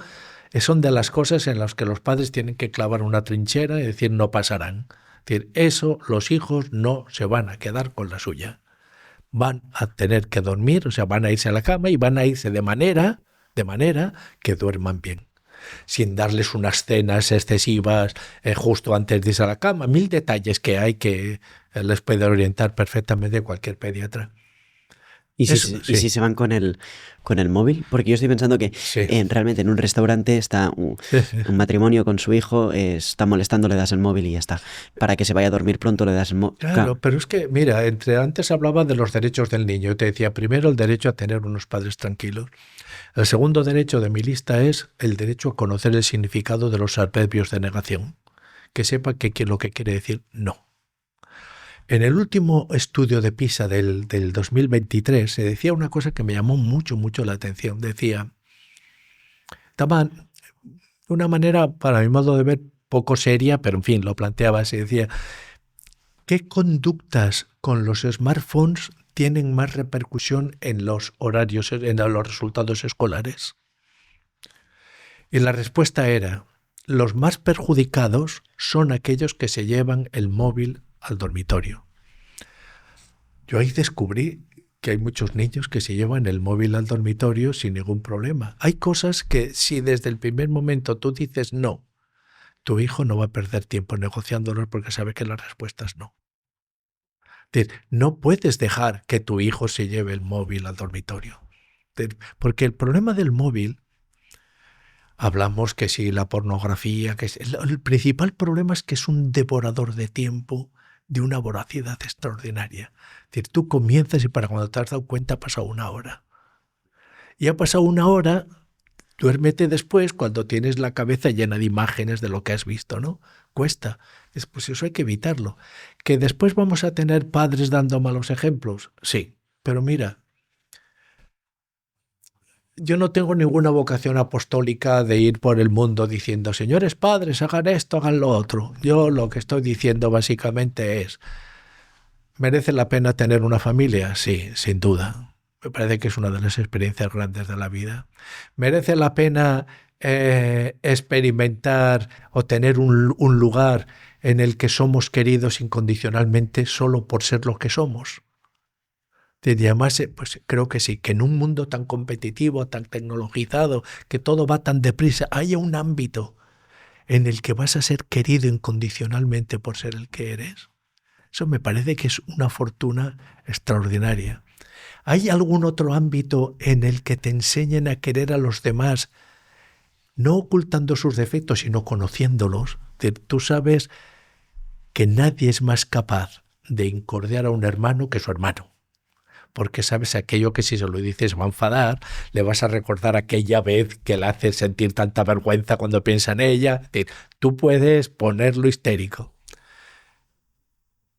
Speaker 1: son de las cosas en las que los padres tienen que clavar una trinchera y decir no pasarán. Es decir, eso los hijos no se van a quedar con la suya. Van a tener que dormir, o sea, van a irse a la cama y van a irse de manera que duerman bien. sin darles unas cenas excesivas justo antes de irse a la cama. 1000 detalles que hay que les puede orientar perfectamente cualquier pediatra.
Speaker 2: ¿Y si se van con el móvil? Porque yo estoy pensando que realmente en un restaurante está un matrimonio con su hijo, está molestando, le das el móvil y ya está. Para que se vaya a dormir pronto le das el móvil.
Speaker 1: Claro, pero es que, mira, antes hablaba de los derechos del niño. Yo te decía, primero el derecho a tener unos padres tranquilos. El segundo derecho de mi lista es el derecho a conocer el significado de los adverbios de negación. Que sepa lo que quiere decir no. En el último estudio de PISA del 2023 se decía una cosa que me llamó mucho la atención. Decía, estaba de una manera, para mi modo de ver, poco seria, pero en fin, lo planteaba así. Decía, ¿qué conductas con los smartphones tienen más repercusión en los horarios, en los resultados escolares? Y la respuesta era, los más perjudicados son aquellos que se llevan el móvil al dormitorio. Yo ahí descubrí que hay muchos niños que se llevan el móvil al dormitorio sin ningún problema. Hay cosas que si desde el primer momento tú dices no, tu hijo no va a perder tiempo negociándolos porque sabe que la respuesta es no. Es decir, no puedes dejar que tu hijo se lleve el móvil al dormitorio. Porque el problema del móvil, hablamos que si la pornografía, el principal problema es que es un devorador de tiempo de una voracidad extraordinaria. Es decir, tú comienzas y para cuando te has dado cuenta ha pasado 1 hora. Y ha pasado 1 hora, duérmete después cuando tienes la cabeza llena de imágenes de lo que has visto, ¿no? Cuesta. Pues eso hay que evitarlo. ¿Que después vamos a tener padres dando malos ejemplos? Sí, pero mira, yo no tengo ninguna vocación apostólica de ir por el mundo diciendo, señores padres, hagan esto, hagan lo otro. Yo lo que estoy diciendo básicamente es, ¿merece la pena tener una familia? Sí, sin duda. Me parece que es una de las experiencias grandes de la vida. ¿Merece la pena experimentar o tener un lugar en el que somos queridos incondicionalmente solo por ser lo que somos? Y además, pues creo que sí, que en un mundo tan competitivo, tan tecnologizado, que todo va tan deprisa, haya un ámbito en el que vas a ser querido incondicionalmente por ser el que eres. Eso me parece que es una fortuna extraordinaria. ¿Hay algún otro ámbito en el que te enseñen a querer a los demás, no ocultando sus defectos, sino conociéndolos? Tú sabes que nadie es más capaz de incordiar a un hermano que su hermano. Porque sabes aquello que si se lo dices va a enfadar, le vas a recordar aquella vez que le haces sentir tanta vergüenza cuando piensa en ella. Es decir, tú puedes ponerlo histérico.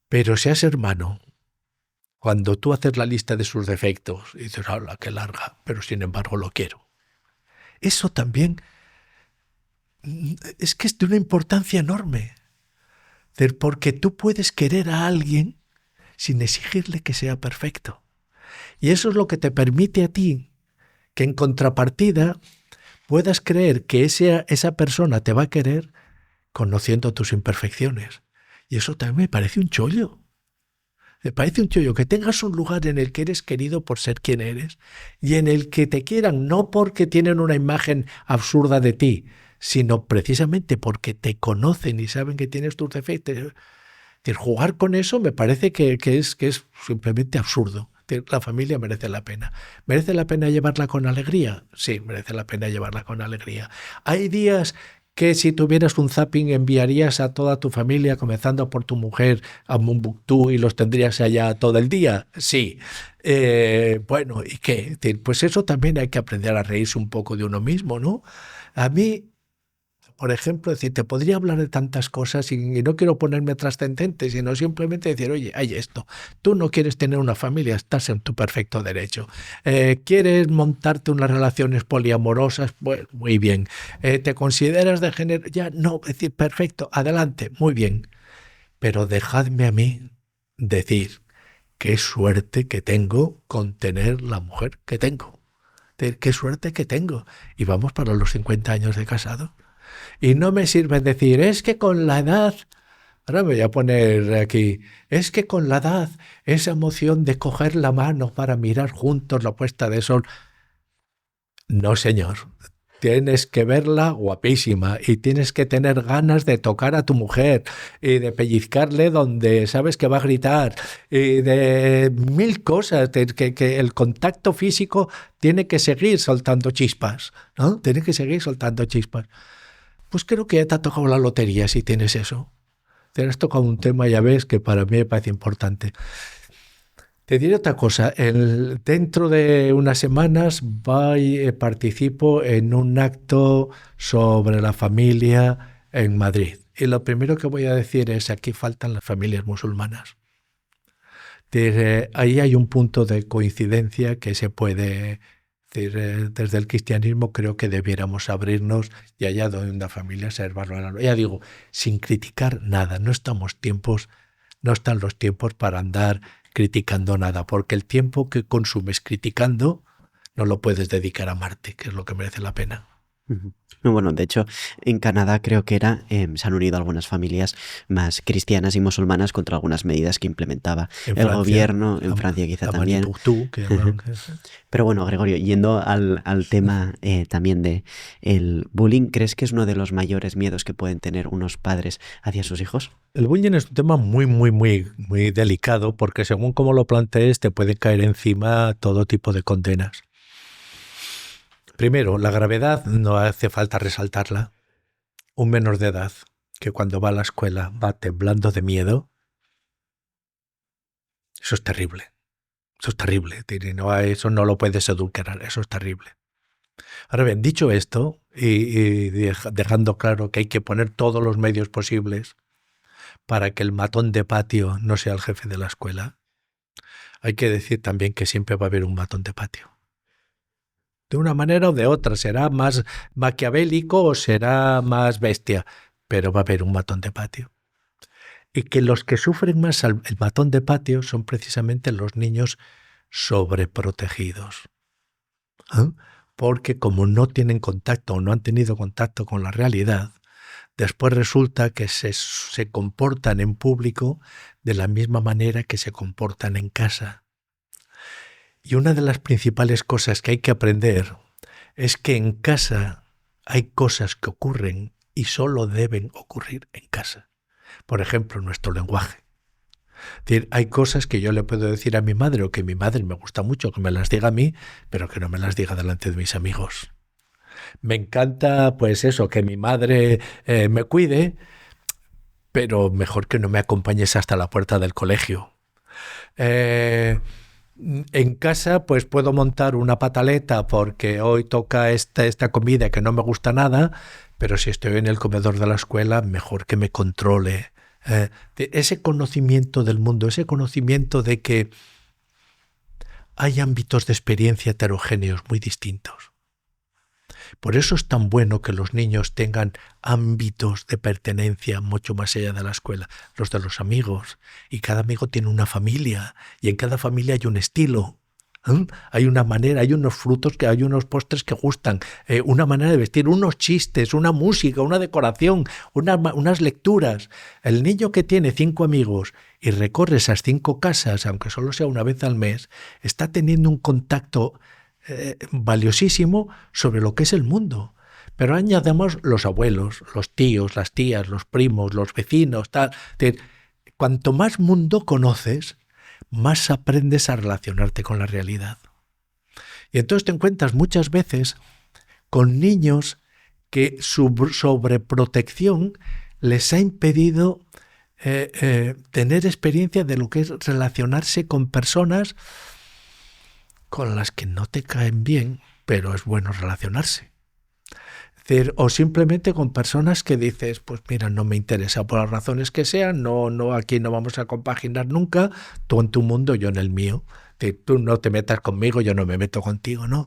Speaker 1: Pero seas hermano, cuando tú haces la lista de sus defectos y dices, ¡hala, qué larga! Pero sin embargo lo quiero. Eso también es que es de una importancia enorme. Es decir, porque tú puedes querer a alguien sin exigirle que sea perfecto. Y eso es lo que te permite a ti que en contrapartida puedas creer que esa persona te va a querer conociendo tus imperfecciones. Y eso también me parece un chollo. Me parece un chollo que tengas un lugar en el que eres querido por ser quien eres y en el que te quieran no porque tienen una imagen absurda de ti, sino precisamente porque te conocen y saben que tienes tus defectos. Es decir, jugar con eso me parece que es simplemente absurdo. La familia merece la pena. ¿Merece la pena llevarla con alegría? Sí, merece la pena llevarla con alegría. Hay días que si tuvieras un zapping enviarías a toda tu familia, comenzando por tu mujer, a Mumbuctú y los tendrías allá todo el día. Sí. Bueno, ¿y qué? Pues eso también hay que aprender a reírse un poco de uno mismo, ¿no? A mí, por ejemplo, te podría hablar de tantas cosas y no quiero ponerme trascendente, sino simplemente decir, oye, hay esto. Tú no quieres tener una familia, estás en tu perfecto derecho. ¿Quieres montarte unas relaciones poliamorosas? Bueno, muy bien. ¿Te consideras de género? Ya, no, es decir, perfecto, adelante, muy bien. Pero dejadme a mí decir qué suerte que tengo con tener la mujer que tengo. Qué suerte que tengo. Y vamos para los 50 años de casado. Y no me sirve decir, es que con la edad, ahora me voy a poner aquí, es que con la edad, esa emoción de coger la mano para mirar juntos la puesta de sol. No, señor. tienes que verla guapísima y tienes que tener ganas de tocar a tu mujer y de pellizcarle donde sabes que va a gritar y de 1000 cosas, que el contacto físico tiene que seguir soltando chispas, ¿no? Tiene que seguir soltando chispas. Pues creo que ya te ha tocado la lotería si tienes eso. Te has tocado un tema, ya ves, que para mí me parece importante. Te diré otra cosa. Dentro de unas semanas participo en un acto sobre la familia en Madrid. Y lo primero que voy a decir es: aquí faltan las familias musulmanas. Ahí hay un punto de coincidencia que se puede decir. Desde el cristianismo creo que debiéramos abrirnos y allá donde una familia ser valorada. Ya digo, sin criticar nada. No están los tiempos para andar criticando nada, porque el tiempo que consumes criticando no lo puedes dedicar a amarte, que es lo que merece la pena.
Speaker 2: No, bueno, de hecho, en Canadá creo que se han unido algunas familias más cristianas y musulmanas contra algunas medidas que implementaba el gobierno, en Francia quizá también. Pero bueno, Gregorio, yendo al tema también de el bullying, ¿crees que es uno de los mayores miedos que pueden tener unos padres hacia sus hijos?
Speaker 1: El bullying es un tema muy, muy, muy, muy delicado, porque según cómo lo plantees te puede caer encima todo tipo de condenas. Primero, la gravedad no hace falta resaltarla. Un menor de edad que cuando va a la escuela va temblando de miedo, eso es terrible. Eso es terrible. Eso no lo puedes edulcorar, eso es terrible. Ahora bien, dicho esto, y dejando claro que hay que poner todos los medios posibles para que el matón de patio no sea el jefe de la escuela, hay que decir también que siempre va a haber un matón de patio. De una manera o de otra, será más maquiavélico o será más bestia, pero va a haber un matón de patio. Y que los que sufren más el matón de patio son precisamente los niños sobreprotegidos. Porque como no tienen contacto o no han tenido contacto con la realidad, después resulta que se comportan en público de la misma manera que se comportan en casa. Y una de las principales cosas que hay que aprender es que en casa hay cosas que ocurren y solo deben ocurrir en casa. Por ejemplo, nuestro lenguaje. Es decir, hay cosas que yo le puedo decir a mi madre o que mi madre me gusta mucho que me las diga a mí, pero que no me las diga delante de mis amigos. Me encanta, pues eso, que mi madre me cuide, pero mejor que no me acompañes hasta la puerta del colegio. En casa pues puedo montar una pataleta porque hoy toca esta comida que no me gusta nada, pero si estoy en el comedor de la escuela, mejor que me controle. Ese conocimiento del mundo, ese conocimiento de que hay ámbitos de experiencia heterogéneos muy distintos. Por eso es tan bueno que los niños tengan ámbitos de pertenencia mucho más allá de la escuela, los de los amigos. Y cada amigo tiene una familia y en cada familia hay un estilo. Hay una manera, hay unos frutos, hay unos postres que gustan, una manera de vestir, unos chistes, una música, una decoración, unas lecturas. El niño que tiene 5 amigos y recorre esas 5 casas, aunque solo sea una vez al mes, está teniendo un contacto valiosísimo sobre lo que es el mundo. Pero añadamos los abuelos, los tíos, las tías, los primos, los vecinos, tal. Cuanto más mundo conoces, más aprendes a relacionarte con la realidad. Y entonces te encuentras muchas veces con niños que su sobreprotección les ha impedido tener experiencia de lo que es relacionarse con personas con las que no te caen bien, pero es bueno relacionarse. Es decir, o simplemente con personas que dices, pues mira, no me interesa por las razones que sean, no, aquí no vamos a compaginar nunca, tú en tu mundo, yo en el mío. Es decir, tú no te metas conmigo, yo no me meto contigo, ¿no?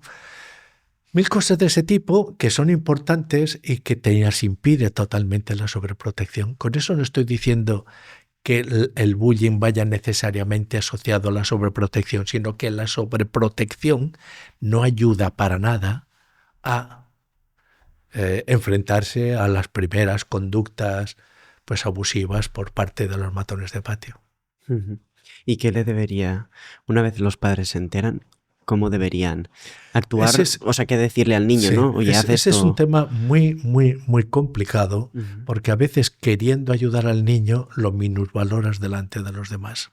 Speaker 1: 1000 cosas de ese tipo que son importantes y que te impide totalmente la sobreprotección. Con eso no estoy diciendo que el bullying vaya necesariamente asociado a la sobreprotección, sino que la sobreprotección no ayuda para nada a enfrentarse a las primeras conductas pues abusivas por parte de los matones de patio.
Speaker 2: ¿Y qué le debería, una vez los padres se enteran, cómo deberían actuar,
Speaker 1: Ese
Speaker 2: o sea, qué decirle al niño,
Speaker 1: sí,
Speaker 2: ¿no? Oye, haz
Speaker 1: ese es
Speaker 2: esto.
Speaker 1: un tema muy, muy, muy complicado, porque a veces queriendo ayudar al niño lo minusvaloras delante de los demás.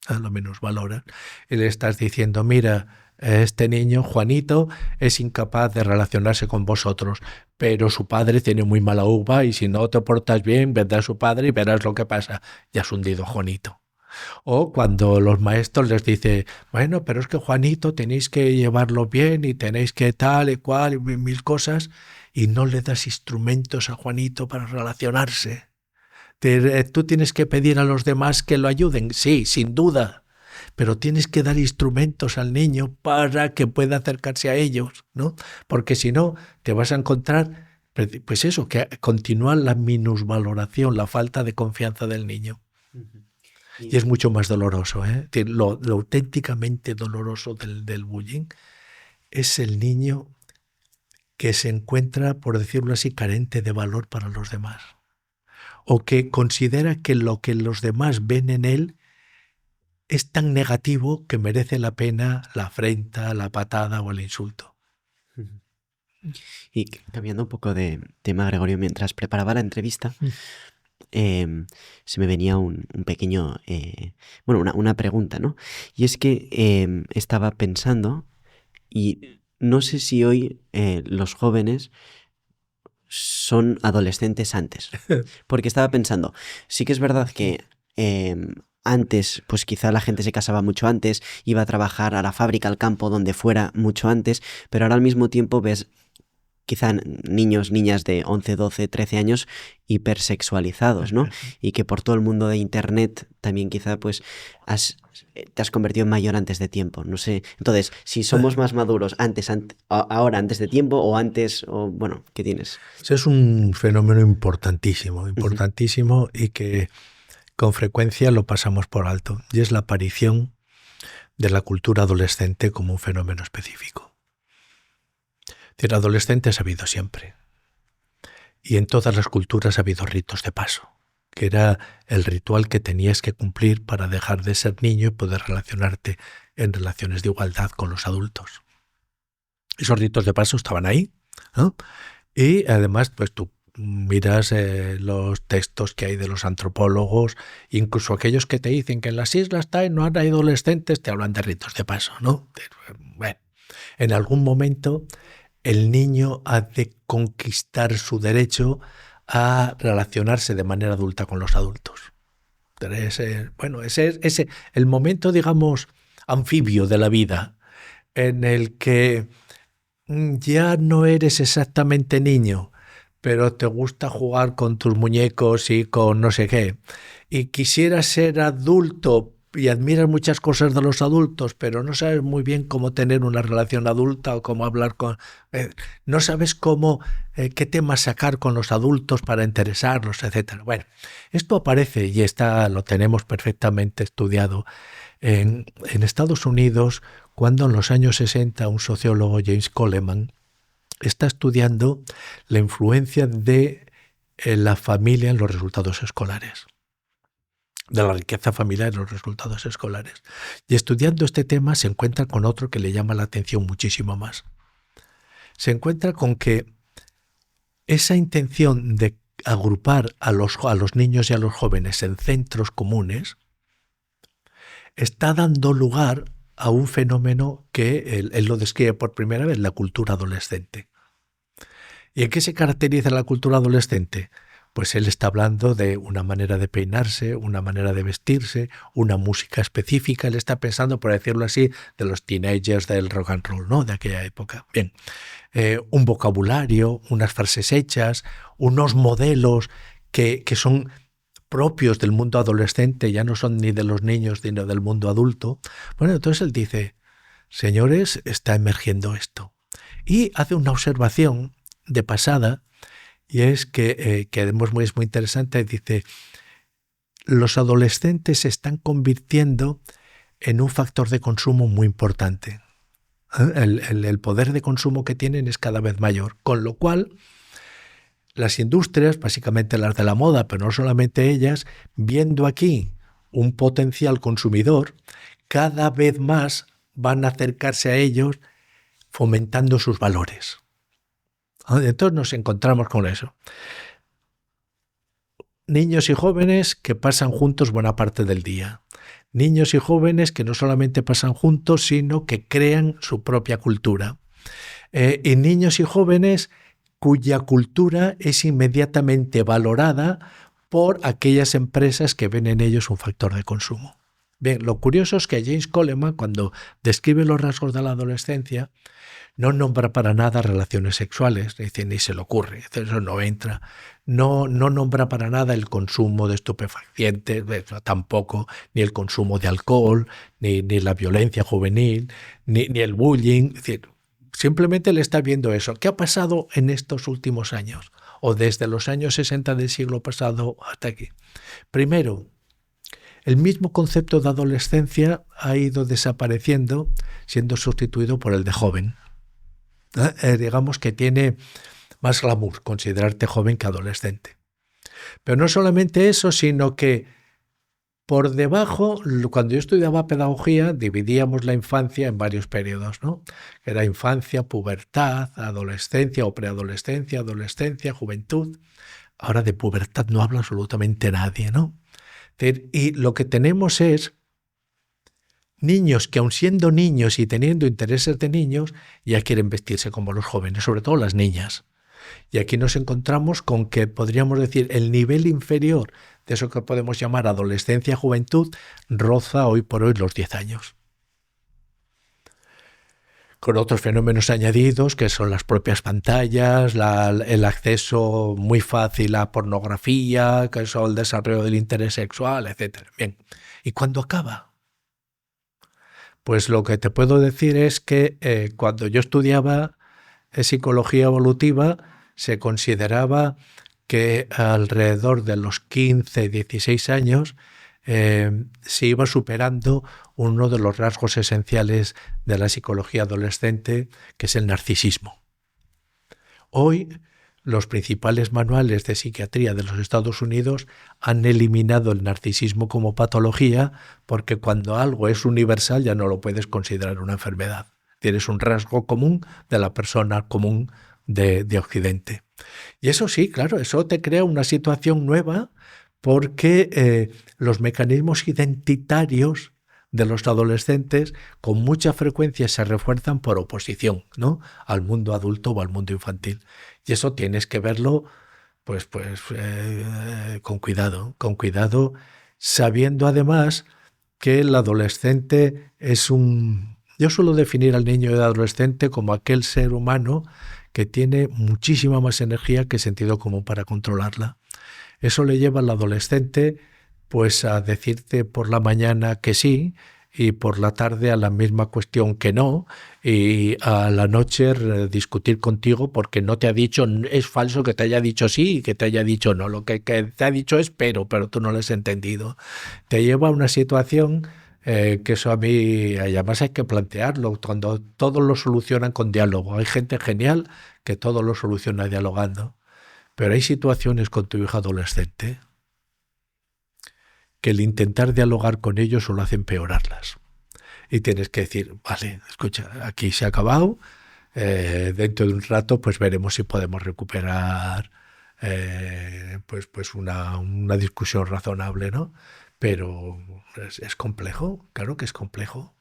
Speaker 1: Lo minusvaloras y le estás diciendo, mira, este niño, Juanito, es incapaz de relacionarse con vosotros, pero su padre tiene muy mala uva y si no te portas bien, vendrá a su padre y verás lo que pasa. Ya has hundido a Juanito. O cuando los maestros les dicen, bueno, pero es que Juanito tenéis que llevarlo bien y tenéis que tal y cual y mil cosas, y no le das instrumentos a Juanito para relacionarse. Tú tienes que pedir a los demás que lo ayuden, sí, sin duda, pero tienes que dar instrumentos al niño para que pueda acercarse a ellos, ¿no? Porque si no, te vas a encontrar, pues eso, que continúa la minusvaloración, la falta de confianza del niño. Y es mucho más doloroso, ¿eh? Lo auténticamente doloroso del bullying es el niño que se encuentra, por decirlo así, carente de valor para los demás. O que considera que lo que los demás ven en él es tan negativo que merece la pena la afrenta, la patada o el insulto.
Speaker 2: Y cambiando un poco de tema, Gregorio, mientras preparaba la entrevista, se me venía un pequeño, una pregunta, ¿no? Y es que estaba pensando, y no sé si hoy los jóvenes son adolescentes antes, porque estaba pensando, sí que es verdad que antes, pues quizá la gente se casaba mucho antes, iba a trabajar a la fábrica, al campo, donde fuera mucho antes, pero ahora al mismo tiempo ves quizá niños, niñas de 11, 12, 13 años hipersexualizados, ¿no? Y que por todo el mundo de internet también quizá pues te has convertido en mayor antes de tiempo, no sé. Entonces, si somos más maduros ahora antes de tiempo o antes, o bueno, ¿qué tienes?
Speaker 1: Ese es un fenómeno importantísimo y que con frecuencia lo pasamos por alto, y es la aparición de la cultura adolescente como un fenómeno específico. El adolescente ha habido siempre. Y en todas las culturas ha habido ritos de paso, que era el ritual que tenías que cumplir para dejar de ser niño y poder relacionarte en relaciones de igualdad con los adultos. Esos ritos de paso estaban ahí, ¿no? Y además, pues tú miras los textos que hay de los antropólogos, incluso aquellos que te dicen que en las islas no hay adolescentes, te hablan de ritos de paso, ¿no? Bueno, en algún momento el niño ha de conquistar su derecho a relacionarse de manera adulta con los adultos. Ese es el momento, digamos, anfibio de la vida, en el que ya no eres exactamente niño, pero te gusta jugar con tus muñecos y con no sé qué, y quisieras ser adulto y admiras muchas cosas de los adultos, pero no sabes muy bien cómo tener una relación adulta o cómo hablar con... no sabes qué temas sacar con los adultos para interesarlos, etc. Bueno, esto aparece y lo tenemos perfectamente estudiado en Estados Unidos, cuando en los años 60 un sociólogo, James Coleman, está estudiando la influencia de la familia en los resultados escolares, de la riqueza familiar en los resultados escolares. Y estudiando este tema se encuentra con otro que le llama la atención muchísimo más. Se encuentra con que esa intención de agrupar a los niños y a los jóvenes en centros comunes está dando lugar a un fenómeno que él lo describe por primera vez, la cultura adolescente. ¿Y en qué se caracteriza la cultura adolescente? Pues él está hablando de una manera de peinarse, una manera de vestirse, una música específica. Él está pensando, por decirlo así, de los teenagers del rock and roll, ¿no? De aquella época. Bien, un vocabulario, unas frases hechas, unos modelos que son propios del mundo adolescente, ya no son ni de los niños ni del mundo adulto. Bueno, entonces él dice, señores, está emergiendo esto. Y hace una observación de pasada, y es que es muy interesante, dice, los adolescentes se están convirtiendo en un factor de consumo muy importante. El poder de consumo que tienen es cada vez mayor, con lo cual las industrias, básicamente las de la moda, pero no solamente ellas, viendo aquí un potencial consumidor, cada vez más van a acercarse a ellos fomentando sus valores. Entonces nos encontramos con eso. Niños y jóvenes que pasan juntos buena parte del día. Niños y jóvenes que no solamente pasan juntos, sino que crean su propia cultura. Y niños y jóvenes cuya cultura es inmediatamente valorada por aquellas empresas que ven en ellos un factor de consumo. Bien, lo curioso es que James Coleman, cuando describe los rasgos de la adolescencia, no nombra para nada relaciones sexuales, dice, ni se le ocurre, eso no entra. No nombra para nada el consumo de estupefacientes, tampoco, ni el consumo de alcohol, ni la violencia juvenil, ni el bullying. Es decir, simplemente le está viendo eso. ¿Qué ha pasado en estos últimos años? O desde los años 60 del siglo pasado hasta aquí. Primero, el mismo concepto de adolescencia ha ido desapareciendo, siendo sustituido por el de joven. Digamos que tiene más glamour considerarte joven que adolescente. Pero no solamente eso, sino que por debajo, cuando yo estudiaba pedagogía, dividíamos la infancia en varios periodos, ¿no? Era infancia, pubertad, adolescencia o preadolescencia, adolescencia, juventud. Ahora de pubertad no habla absolutamente nadie, ¿no? Y lo que tenemos es niños que, aun siendo niños y teniendo intereses de niños, ya quieren vestirse como los jóvenes, sobre todo las niñas. Y aquí nos encontramos con que podríamos decir el nivel inferior de eso que podemos llamar adolescencia, juventud, roza hoy por hoy los 10 años. Con otros fenómenos añadidos que son las propias pantallas, el acceso muy fácil a pornografía, que son el desarrollo del interés sexual, etc. Bien, ¿y cuándo acaba? Pues lo que te puedo decir es que cuando yo estudiaba psicología evolutiva se consideraba que alrededor de los 15, 16 años se iba superando uno de los rasgos esenciales de la psicología adolescente, que es el narcisismo. Hoy los principales manuales de psiquiatría de los Estados Unidos han eliminado el narcisismo como patología porque cuando algo es universal ya no lo puedes considerar una enfermedad. Tienes un rasgo común de la persona común de Occidente. Y eso sí, claro, eso te crea una situación nueva porque los mecanismos identitarios de los adolescentes con mucha frecuencia se refuerzan por oposición, ¿no?, al mundo adulto o al mundo infantil. Y eso tienes que verlo con cuidado, sabiendo además que el adolescente es un... Yo suelo definir al niño y al adolescente como aquel ser humano que tiene muchísima más energía que sentido común para controlarla. Eso le lleva al adolescente pues a decirte por la mañana que sí y por la tarde a la misma cuestión que no, y a la noche discutir contigo porque no te ha dicho, es falso que te haya dicho sí y que te haya dicho no, lo que te ha dicho es pero tú no lo has entendido. Te lleva a una situación que eso a mí además hay que plantearlo, cuando todos lo solucionan con diálogo. Hay gente genial que todo lo soluciona dialogando, pero hay situaciones con tu hija adolescente que el intentar dialogar con ellos solo hace empeorarlas. Y tienes que decir, vale, escucha, aquí se ha acabado, dentro de un rato pues veremos si podemos recuperar una discusión razonable, ¿no? Pero es complejo, claro que es complejo.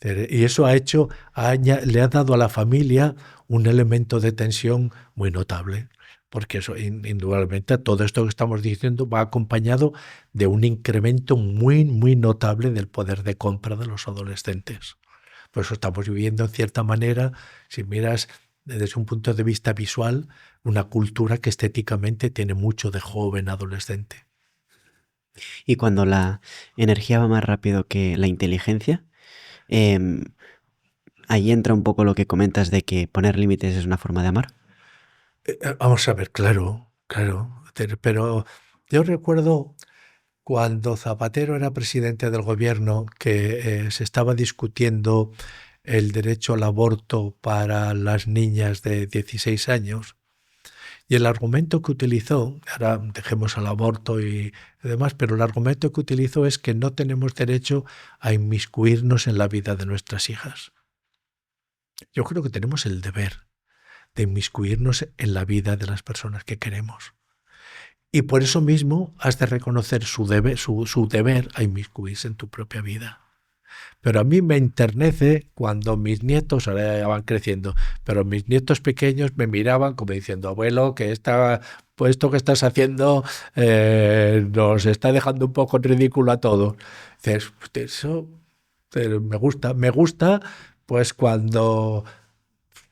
Speaker 1: Y eso le ha dado a la familia un elemento de tensión muy notable. Porque eso, indudablemente, todo esto que estamos diciendo va acompañado de un incremento muy, muy notable del poder de compra de los adolescentes. Por eso estamos viviendo, en cierta manera, si miras desde un punto de vista visual, una cultura que estéticamente tiene mucho de joven adolescente.
Speaker 2: Y cuando la energía va más rápido que la inteligencia, ahí entra un poco lo que comentas de que poner límites es una forma de amar.
Speaker 1: Vamos a ver, claro, pero yo recuerdo cuando Zapatero era presidente del gobierno que se estaba discutiendo el derecho al aborto para las niñas de 16 años Y el argumento que utilizó, ahora dejemos al aborto y demás, pero el argumento que utilizó es que no tenemos derecho a inmiscuirnos en la vida de nuestras hijas. Yo creo que tenemos el deber de inmiscuirnos en la vida de las personas que queremos. Y por eso mismo has de reconocer su deber a inmiscuirse en tu propia vida. Pero a mí me enternece cuando mis nietos, ahora ya van creciendo, pero mis nietos pequeños me miraban como diciendo, abuelo, que pues esto que estás haciendo nos está dejando un poco en ridículo a todos. Dices, eso me gusta pues cuando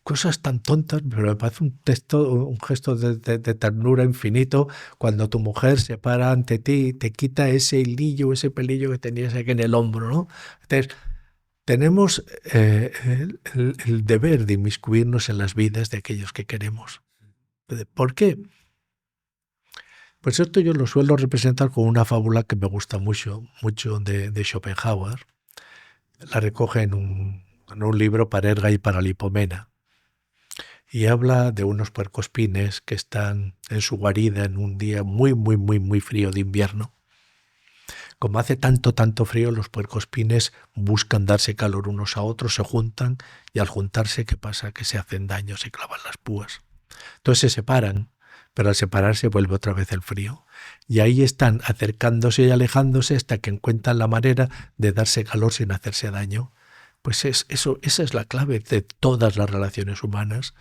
Speaker 1: cosas tan tontas, pero me parece un gesto de ternura infinito cuando tu mujer se para ante ti y te quita ese hilillo, ese pelillo que tenías aquí en el hombro, ¿no? Entonces, tenemos el deber de inmiscuirnos en las vidas de aquellos que queremos. ¿Por qué? Pues esto yo lo suelo representar con una fábula que me gusta mucho de Schopenhauer. La recoge en un libro para Erga y para Lipomena. Y habla de unos puercoespines que están en su guarida en un día muy, muy, muy, muy frío de invierno. Como hace tanto frío, los puercoespines buscan darse calor unos a otros, se juntan y al juntarse, ¿qué pasa? Que se hacen daño, se clavan las púas. Entonces se separan, pero al separarse vuelve otra vez el frío. Y ahí están acercándose y alejándose hasta que encuentran la manera de darse calor sin hacerse daño. Pues esa es la clave de todas las relaciones humanas,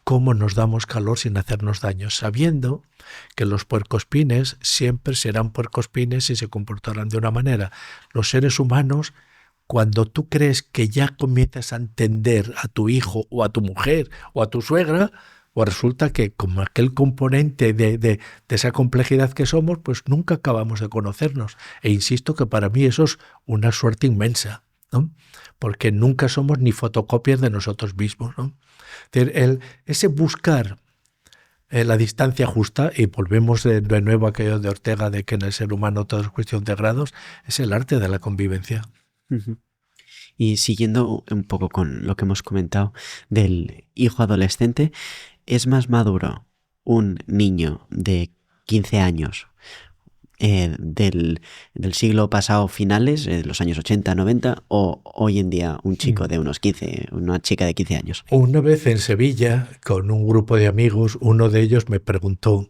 Speaker 1: cómo nos damos calor sin hacernos daño, sabiendo que los puercoespines siempre serán puercoespines y se comportarán de una manera. Los seres humanos, cuando tú crees que ya comienzas a entender a tu hijo o a tu mujer o a tu suegra, pues resulta que como aquel componente de esa complejidad que somos, pues nunca acabamos de conocernos. E insisto que para mí eso es una suerte inmensa, ¿no? Porque nunca somos ni fotocopias de nosotros mismos, ¿no? Ese buscar la distancia justa, y volvemos de nuevo a aquello de Ortega de que en el ser humano todo es cuestión de grados, es el arte de la convivencia.
Speaker 2: Uh-huh. Y siguiendo un poco con lo que hemos comentado del hijo adolescente, ¿es más maduro un niño de 15 años del siglo pasado finales, de los años 80, 90, o hoy en día un chico de unos 15, una chica de 15 años?
Speaker 1: Una vez en Sevilla, con un grupo de amigos, uno de ellos me preguntó,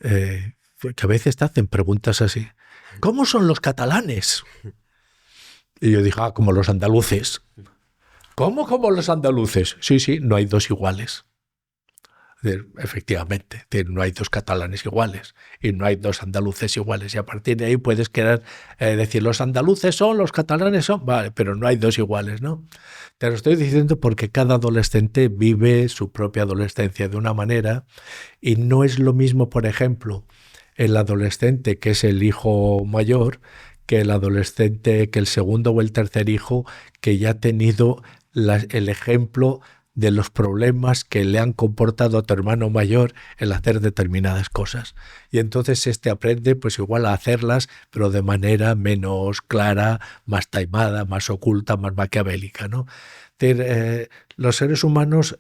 Speaker 1: que a veces te hacen preguntas así, ¿cómo son los catalanes? Y yo dije, como los andaluces. ¿Cómo como los andaluces? Sí, no hay dos iguales. Efectivamente, no hay dos catalanes iguales y no hay dos andaluces iguales, y a partir de ahí puedes querer decir los andaluces son, los catalanes son, vale, pero no hay dos iguales, ¿no? Te lo estoy diciendo porque cada adolescente vive su propia adolescencia de una manera y no es lo mismo, por ejemplo, el adolescente que es el hijo mayor que el adolescente, que el segundo o el tercer hijo que ya ha tenido el ejemplo de los problemas que le han comportado a tu hermano mayor el hacer determinadas cosas. Y entonces aprende pues igual a hacerlas, pero de manera menos clara, más taimada, más oculta, más maquiavélica, ¿no? Los seres humanos,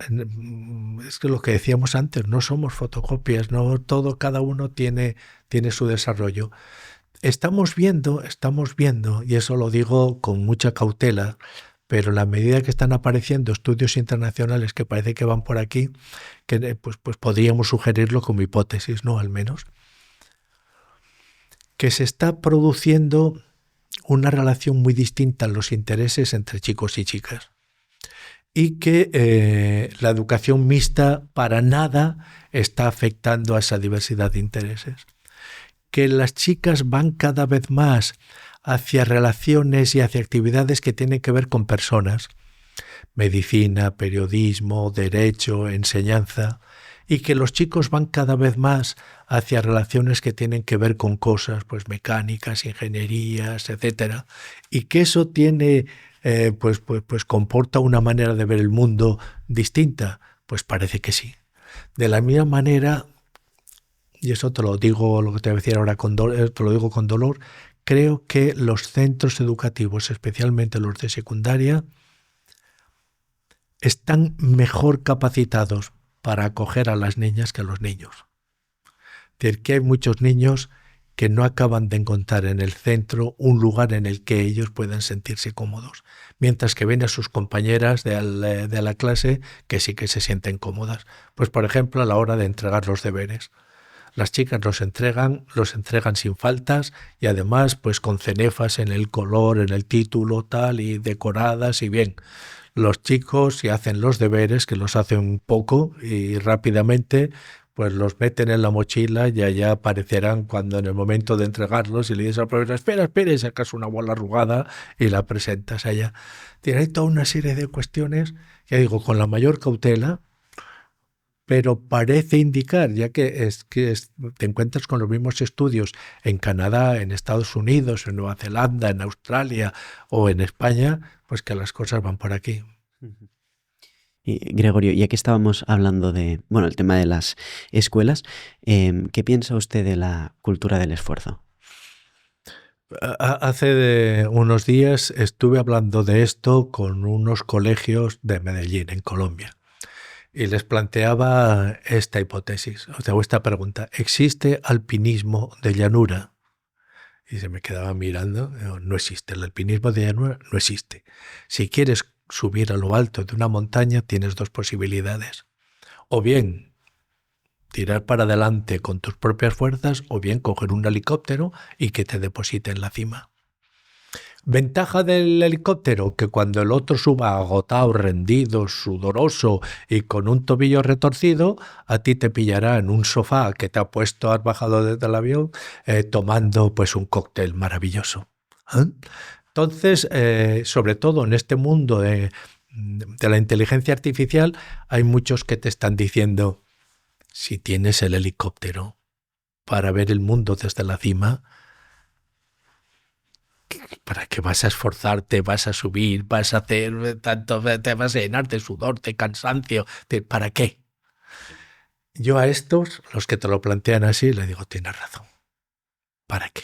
Speaker 1: es que lo que decíamos antes, no somos fotocopias, no cada uno tiene su desarrollo. Estamos viendo, y eso lo digo con mucha cautela, pero a la medida que están apareciendo estudios internacionales que parece que van por aquí, que pues podríamos sugerirlo como hipótesis, ¿no? Al menos, que se está produciendo una relación muy distinta en los intereses entre chicos y chicas, y que la educación mixta para nada está afectando a esa diversidad de intereses, que las chicas van cada vez más hacia relaciones y hacia actividades que tienen que ver con personas, medicina, periodismo, derecho, enseñanza, y que los chicos van cada vez más hacia relaciones que tienen que ver con cosas, pues mecánicas, ingenierías, etcétera, y que eso tiene, pues comporta una manera de ver el mundo distinta, pues parece que sí. De la misma manera, y eso te lo digo, lo que te voy a decir ahora te lo digo con dolor, creo que los centros educativos, especialmente los de secundaria, están mejor capacitados para acoger a las niñas que a los niños. Es decir, que hay muchos niños que no acaban de encontrar en el centro un lugar en el que ellos puedan sentirse cómodos, mientras que ven a sus compañeras de la clase que sí que se sienten cómodas. Pues, por ejemplo, a la hora de entregar los deberes. Las chicas los entregan sin faltas y además pues con cenefas en el color, en el título, tal, y decoradas y bien. Los chicos, si hacen los deberes, que los hacen poco y rápidamente, pues los meten en la mochila y allá aparecerán cuando en el momento de entregarlos y le dices al profesor, espera, y sacas una bola arrugada y la presentas allá. Tiene toda una serie de cuestiones, ya digo, con la mayor cautela, pero parece indicar, ya que te encuentras con los mismos estudios en Canadá, en Estados Unidos, en Nueva Zelanda, en Australia o en España, pues que las cosas van por aquí.
Speaker 2: Y, Gregorio, ya que estábamos hablando de, bueno, el tema de las escuelas, ¿qué piensa usted de la cultura del esfuerzo?
Speaker 1: Hace unos días estuve hablando de esto con unos colegios de Medellín, en Colombia. Y les planteaba esta hipótesis, o esta pregunta. ¿Existe alpinismo de llanura? Y se me quedaba mirando. No existe. El alpinismo de llanura no existe. Si quieres subir a lo alto de una montaña, tienes dos posibilidades. O bien tirar para adelante con tus propias fuerzas, o bien coger un helicóptero y que te deposite en la cima. Ventaja del helicóptero, que cuando el otro suba agotado, rendido, sudoroso y con un tobillo retorcido, a ti te pillará en un sofá que te ha puesto, has bajado desde el avión, tomando pues un cóctel maravilloso. Entonces, sobre todo en este mundo de la inteligencia artificial, hay muchos que te están diciendo, si tienes el helicóptero para ver el mundo desde la cima, ¿para qué vas a esforzarte? ¿Vas a subir? ¿Vas a hacer tanto? ¿Te vas a llenar de sudor, de cansancio? ¿Para qué? Yo a estos, los que te lo plantean así, les digo, tienes razón. ¿Para qué?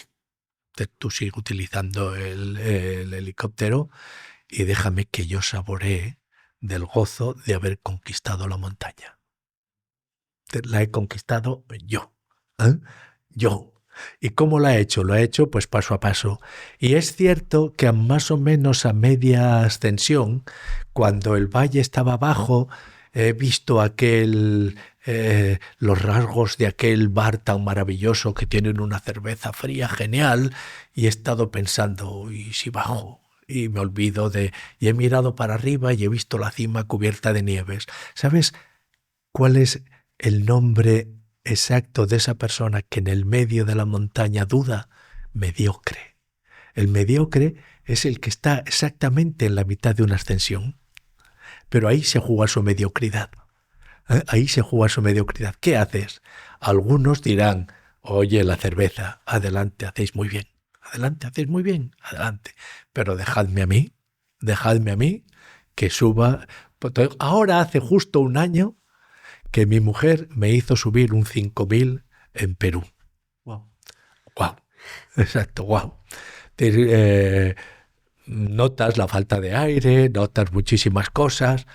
Speaker 1: Tú sigue utilizando el helicóptero y déjame que yo saboree del gozo de haber conquistado la montaña. La he conquistado yo. Yo. ¿Y cómo la he hecho? Lo he hecho pues paso a paso. Y es cierto que más o menos a media ascensión, cuando el valle estaba bajo, he visto los rasgos de aquel bar tan maravilloso que tienen una cerveza fría genial, y he estado pensando, ¿y si bajo? Y me olvido y he mirado para arriba y he visto la cima cubierta de nieves. ¿Sabes cuál es el nombre exacto de esa persona que en el medio de la montaña duda? Mediocre. El mediocre es el que está exactamente en la mitad de una ascensión, pero ahí se juega su mediocridad. Ahí se juega su mediocridad. ¿Qué haces? Algunos dirán, oye, la cerveza, adelante, hacéis muy bien. Adelante, hacéis muy bien, adelante. Pero dejadme a mí que suba. Ahora hace justo un año que mi mujer me hizo subir un 5000 en Perú.
Speaker 2: Wow.
Speaker 1: Exacto, wow. Notas la falta de aire, notas muchísimas cosas,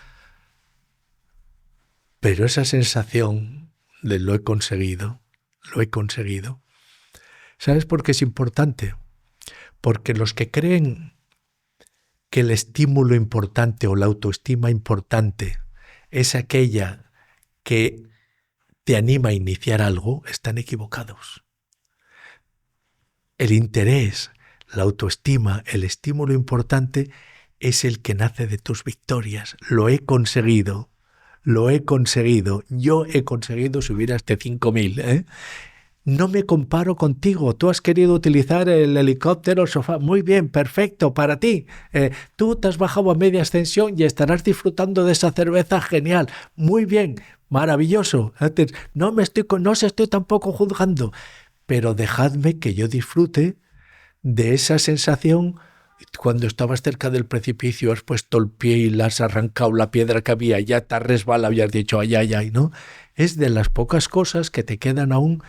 Speaker 1: pero esa sensación de lo he conseguido. ¿Sabes por qué es importante? Porque los que creen que el estímulo importante o la autoestima importante es aquella que te anima a iniciar algo, están equivocados. El interés, la autoestima, el estímulo importante es el que nace de tus victorias. Lo he conseguido. Yo he conseguido subir a este 5000. No me comparo contigo. Tú has querido utilizar el helicóptero, el sofá. Muy bien, perfecto, para ti. Tú te has bajado a media ascensión y estarás disfrutando de esa cerveza genial. Muy bien, maravilloso. No os estoy tampoco juzgando, pero dejadme que yo disfrute de esa sensación. Cuando estabas cerca del precipicio, has puesto el pie y le has arrancado la piedra que había, ya te has resbalado y has dicho ay, ay, ay, ¿no? Es de las pocas cosas que te quedan aún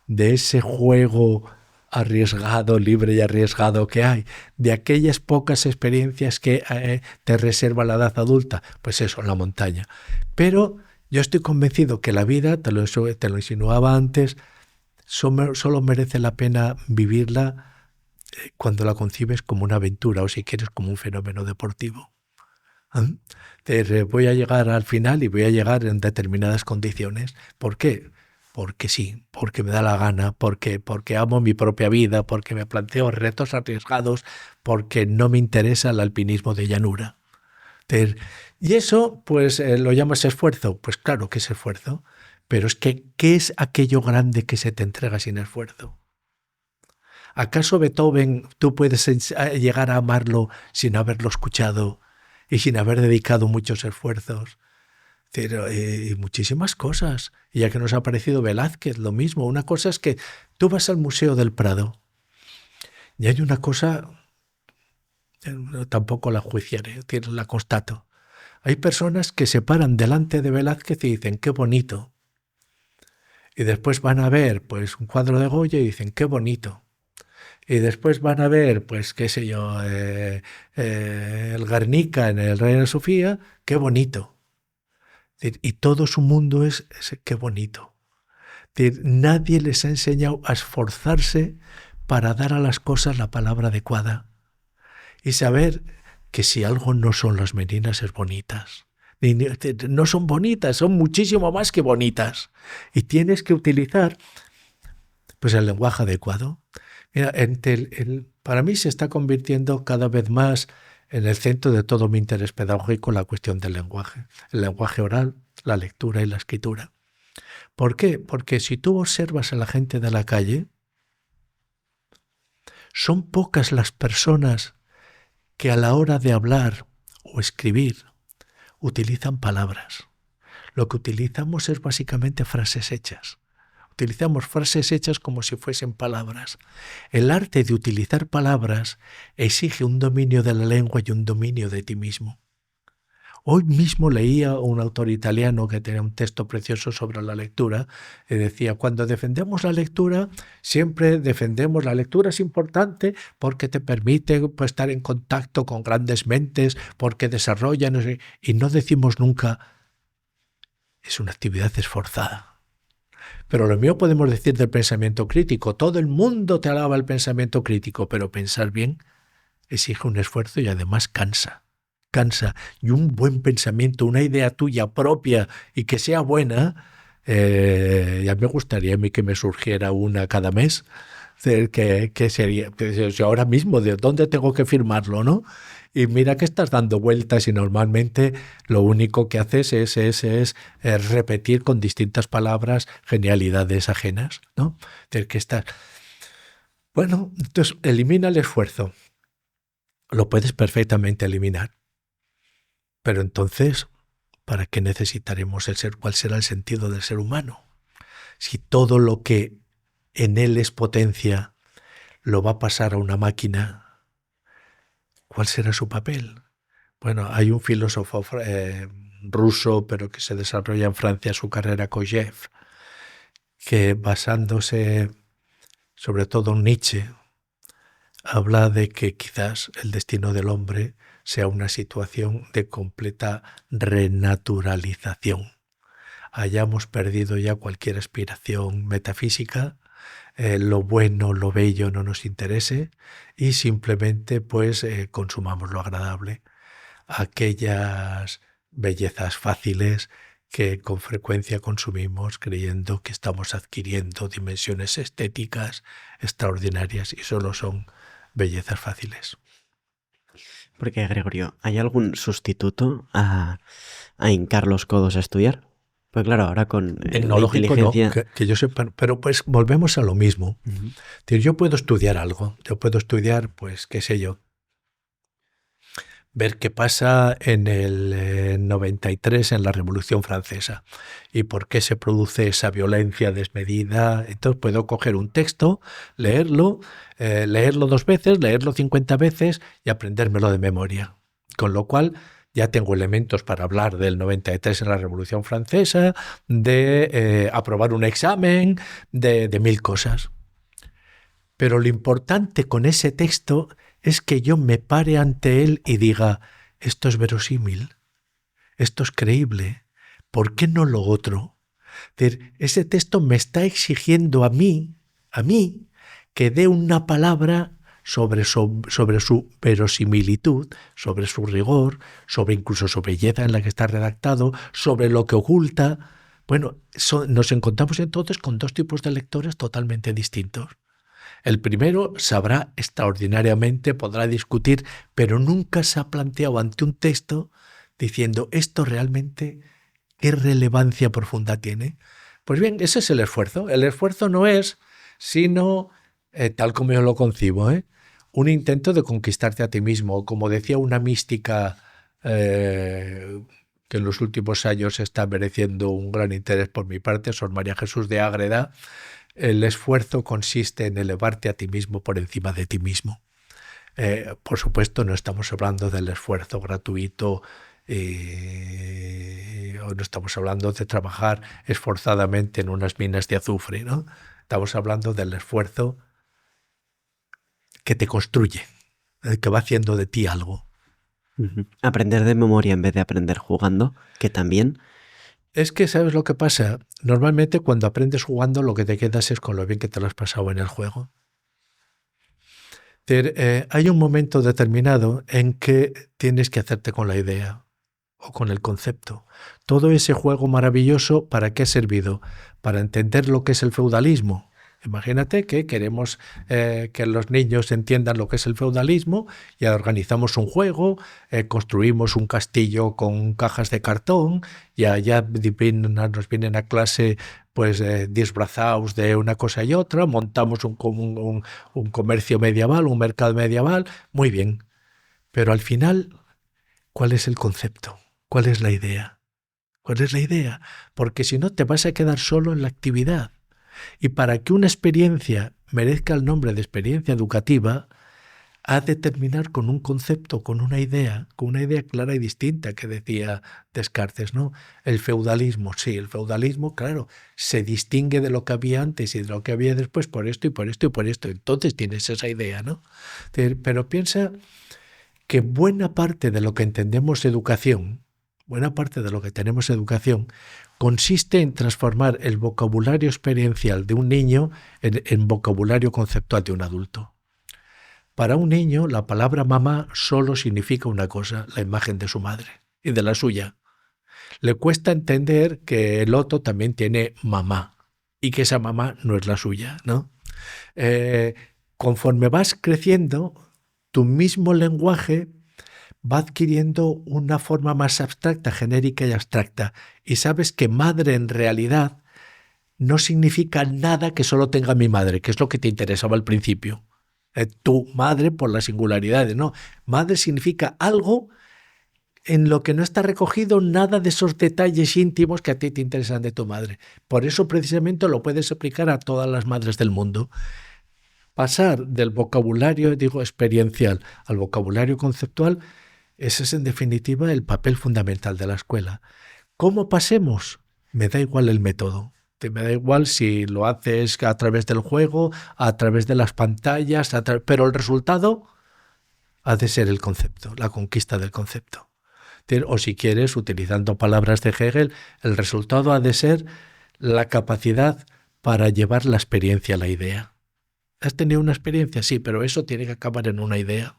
Speaker 1: de ese juego arriesgado, libre y arriesgado que hay, de aquellas pocas experiencias que te reserva la edad adulta, pues eso, en la montaña. Pero Yo estoy convencido que la vida, te lo insinuaba antes, solo merece la pena vivirla cuando la concibes como una aventura o si quieres como un fenómeno deportivo. Voy a llegar al final y voy a llegar en determinadas condiciones. ¿Por qué? Porque sí, porque me da la gana, porque amo mi propia vida, porque me planteo retos arriesgados, porque no me interesa el alpinismo de llanura. Y eso, pues, ¿lo llamas esfuerzo? Pues claro que es esfuerzo, pero es que, ¿qué es aquello grande que se te entrega sin esfuerzo? ¿Acaso Beethoven tú puedes llegar a amarlo sin haberlo escuchado y sin haber dedicado muchos esfuerzos? Y muchísimas cosas. Y ya que nos ha parecido Velázquez, lo mismo. Una cosa es que tú vas al Museo del Prado y hay una cosa, tampoco la juiciaré, la constato. Hay personas que se paran delante de Velázquez y dicen, qué bonito. Y después van a ver pues un cuadro de Goya y dicen, qué bonito. Y después van a ver, pues qué sé yo, el Guernica en el Reina Sofía, qué bonito. Y todo su mundo es qué bonito. Nadie les ha enseñado a esforzarse para dar a las cosas la palabra adecuada y saber que si algo no son las meninas es bonitas. No son bonitas, son muchísimo más que bonitas. Y tienes que utilizar pues el lenguaje adecuado. Mira, para mí se está convirtiendo cada vez más en el centro de todo mi interés pedagógico la cuestión del lenguaje. El lenguaje oral, la lectura y la escritura. ¿Por qué? Porque si tú observas a la gente de la calle, son pocas las personas que a la hora de hablar o escribir utilizan palabras. Lo que utilizamos es básicamente frases hechas. Utilizamos frases hechas como si fuesen palabras. El arte de utilizar palabras exige un dominio de la lengua y un dominio de ti mismo. Hoy mismo leía un autor italiano que tenía un texto precioso sobre la lectura y decía, cuando defendemos la lectura, siempre defendemos la lectura es importante porque te permite pues, estar en contacto con grandes mentes, porque desarrolla, no sé, y no decimos nunca, es una actividad esforzada. Pero lo mío podemos decir del pensamiento crítico. Todo el mundo te alaba el pensamiento crítico, pero pensar bien exige un esfuerzo y además cansa. Y un buen pensamiento, una idea tuya propia y que sea buena, ya me gustaría a mí que me surgiera una cada mes, que sería, pues ahora mismo, ¿de dónde tengo que firmarlo, no? Y mira que estás dando vueltas y normalmente lo único que haces es repetir con distintas palabras genialidades ajenas, ¿no? Que estás... Bueno, entonces elimina el esfuerzo. Lo puedes perfectamente eliminar. Pero entonces, ¿para qué necesitaremos el ser? ¿Cuál será el sentido del ser humano? Si todo lo que en él es potencia lo va a pasar a una máquina, ¿cuál será su papel? Bueno, hay un filósofo ruso, pero que se desarrolla en Francia su carrera, Kojève, que basándose sobre todo en Nietzsche, habla de que quizás el destino del hombre sea una situación de completa renaturalización. Hayamos perdido ya cualquier aspiración metafísica, lo bueno, lo bello no nos interese y simplemente pues consumamos lo agradable. Aquellas bellezas fáciles que con frecuencia consumimos creyendo que estamos adquiriendo dimensiones estéticas extraordinarias y solo son bellezas fáciles.
Speaker 2: Porque, Gregorio, ¿hay algún sustituto a hincar los codos a estudiar? Pues claro, ahora con
Speaker 1: tecnológico la inteligencia... no, que yo sepa, pero pues volvemos a lo mismo. Uh-huh. Yo puedo estudiar algo, yo puedo estudiar, pues qué sé yo, ver qué pasa en el 93 en la Revolución Francesa y por qué se produce esa violencia desmedida. Entonces puedo coger un texto, leerlo 2 veces, leerlo 50 veces y aprendérmelo de memoria. Con lo cual ya tengo elementos para hablar del 93 en la Revolución Francesa, de aprobar un examen, de 1000 cosas. Pero lo importante con ese texto es que yo me pare ante él y diga, esto es verosímil, esto es creíble, ¿por qué no lo otro? Es decir, ese texto me está exigiendo a mí, que dé una palabra sobre su verosimilitud, sobre su rigor, sobre incluso su belleza en la que está redactado, sobre lo que oculta. Bueno, nos encontramos entonces con dos tipos de lectores totalmente distintos. El primero sabrá extraordinariamente, podrá discutir, pero nunca se ha planteado ante un texto diciendo esto realmente qué relevancia profunda tiene. Pues bien, ese es el esfuerzo. El esfuerzo no es sino, tal como yo lo concibo, un intento de conquistarte a ti mismo. Como decía una mística que en los últimos años está mereciendo un gran interés por mi parte, Sor María Jesús de Ágreda, el esfuerzo consiste en elevarte a ti mismo por encima de ti mismo. Por supuesto, no estamos hablando del esfuerzo gratuito, o no estamos hablando de trabajar esforzadamente en unas minas de azufre, ¿no? Estamos hablando del esfuerzo que te construye, que va haciendo de ti algo.
Speaker 2: Aprender de memoria en vez de aprender jugando, que también...
Speaker 1: Es que, ¿sabes lo que pasa? Normalmente cuando aprendes jugando lo que te quedas es con lo bien que te lo has pasado en el juego. Hay un momento determinado en que tienes que hacerte con la idea o con el concepto. Todo ese juego maravilloso, ¿para qué ha servido? Para entender lo que es el feudalismo. Imagínate que queremos que los niños entiendan lo que es el feudalismo y organizamos un juego, construimos un castillo con cajas de cartón y allá nos vienen a clase pues disfrazados de una cosa y otra, montamos un comercio medieval, un mercado medieval, muy bien. Pero al final, ¿cuál es el concepto? ¿Cuál es la idea? ¿Cuál es la idea? Porque si no te vas a quedar solo en la actividad. Y para que una experiencia merezca el nombre de experiencia educativa, ha de terminar con un concepto, con una idea clara y distinta, que decía Descartes, ¿no? El feudalismo, sí, el feudalismo, claro, se distingue de lo que había antes y de lo que había después por esto y por esto y por esto. Entonces tienes esa idea, ¿no? Pero piensa que buena parte de lo que entendemos educación, buena parte de lo que tenemos educación, consiste en transformar el vocabulario experiencial de un niño en vocabulario conceptual de un adulto. Para un niño, la palabra mamá solo significa una cosa, la imagen de su madre y de la suya. Le cuesta entender que el otro también tiene mamá y que esa mamá no es la suya, ¿no? Conforme vas creciendo, tu mismo lenguaje va adquiriendo una forma más abstracta, genérica y abstracta. Y sabes que madre en realidad no significa nada que solo tenga mi madre, que es lo que te interesaba al principio. Tu madre por la singularidad, ¿no? Madre significa algo en lo que no está recogido nada de esos detalles íntimos que a ti te interesan de tu madre. Por eso precisamente lo puedes aplicar a todas las madres del mundo. Pasar del vocabulario, experiencial al vocabulario conceptual, ese es en definitiva el papel fundamental de la escuela. ¿Cómo pasemos? Me da igual el método. Me da igual si lo haces a través del juego, a través de las pantallas, pero el resultado ha de ser el concepto, la conquista del concepto. O si quieres, utilizando palabras de Hegel, el resultado ha de ser la capacidad para llevar la experiencia a la idea. ¿Has tenido una experiencia? Sí, pero eso tiene que acabar en una idea.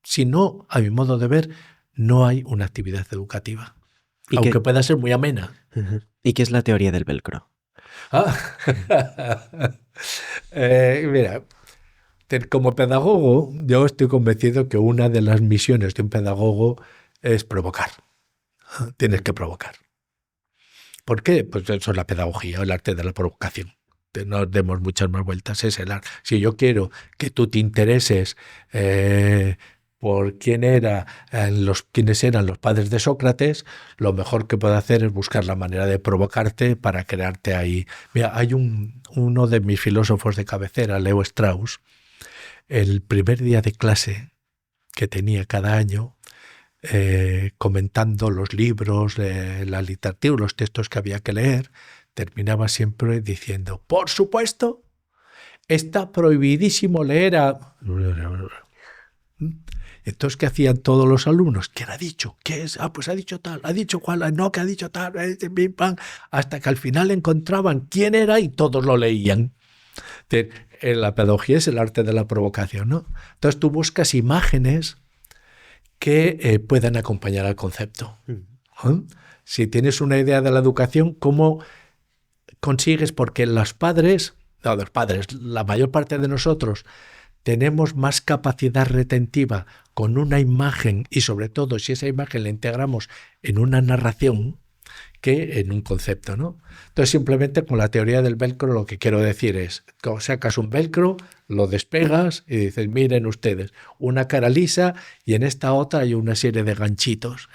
Speaker 1: Si no, a mi modo de ver, no hay una actividad educativa. Aunque pueda ser muy amena.
Speaker 2: ¿Y qué es la teoría del velcro?
Speaker 1: Mira, como pedagogo, yo estoy convencido que una de las misiones de un pedagogo es provocar. Tienes que provocar. ¿Por qué? Pues eso es la pedagogía, el arte de la provocación. No demos muchas más vueltas, es el arte. Si yo quiero que tú te intereses por quiénes eran los padres de Sócrates, lo mejor que puedo hacer es buscar la manera de provocarte para crearte ahí. Mira, hay uno de mis filósofos de cabecera, Leo Strauss, el primer día de clase que tenía cada año, comentando los libros, la literatura, los textos que había que leer, terminaba siempre diciendo, por supuesto, está prohibidísimo leer a... Entonces, ¿qué hacían todos los alumnos? ¿Quién ha dicho? ¿Qué es? Ah, pues ha dicho tal, ha dicho cuál, no, que ha dicho tal, pim, pam, hasta que al final encontraban quién era y todos lo leían. La pedagogía es el arte de la provocación, ¿no? Entonces tú buscas imágenes que puedan acompañar al concepto. Si tienes una idea de la educación, ¿cómo consigues? Porque los padres, la mayor parte de nosotros, tenemos más capacidad retentiva con una imagen y sobre todo si esa imagen la integramos en una narración que en un concepto, ¿no? Entonces simplemente con la teoría del velcro lo que quiero decir es, sacas un velcro, lo despegas y dices, miren ustedes, una cara lisa y en esta otra hay una serie de ganchitos.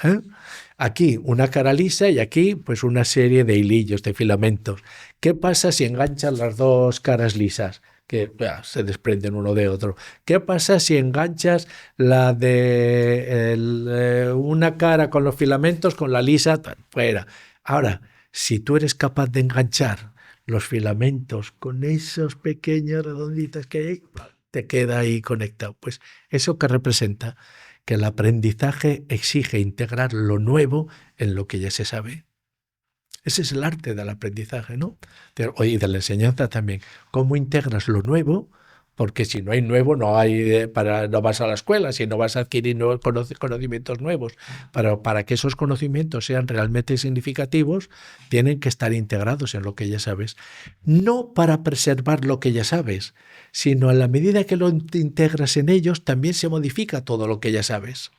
Speaker 1: Aquí una cara lisa y aquí pues una serie de hilillos, de filamentos. ¿Qué pasa si enganchan las dos caras lisas? Que se desprenden uno de otro. ¿Qué pasa si enganchas la de una cara con los filamentos con la lisa fuera? Ahora, si tú eres capaz de enganchar los filamentos con esos pequeños redonditos que hay, te queda ahí conectado. Pues eso que representa que el aprendizaje exige integrar lo nuevo en lo que ya se sabe. Ese es el arte del aprendizaje, ¿no? Y de la enseñanza también. ¿Cómo integras lo nuevo? Porque si no hay nuevo, no vas a la escuela, si no vas a adquirir nuevos conocimientos nuevos. Para que esos conocimientos sean realmente significativos, tienen que estar integrados en lo que ya sabes. No para preservar lo que ya sabes, sino a la medida que lo integras en ellos, también se modifica todo lo que ya sabes.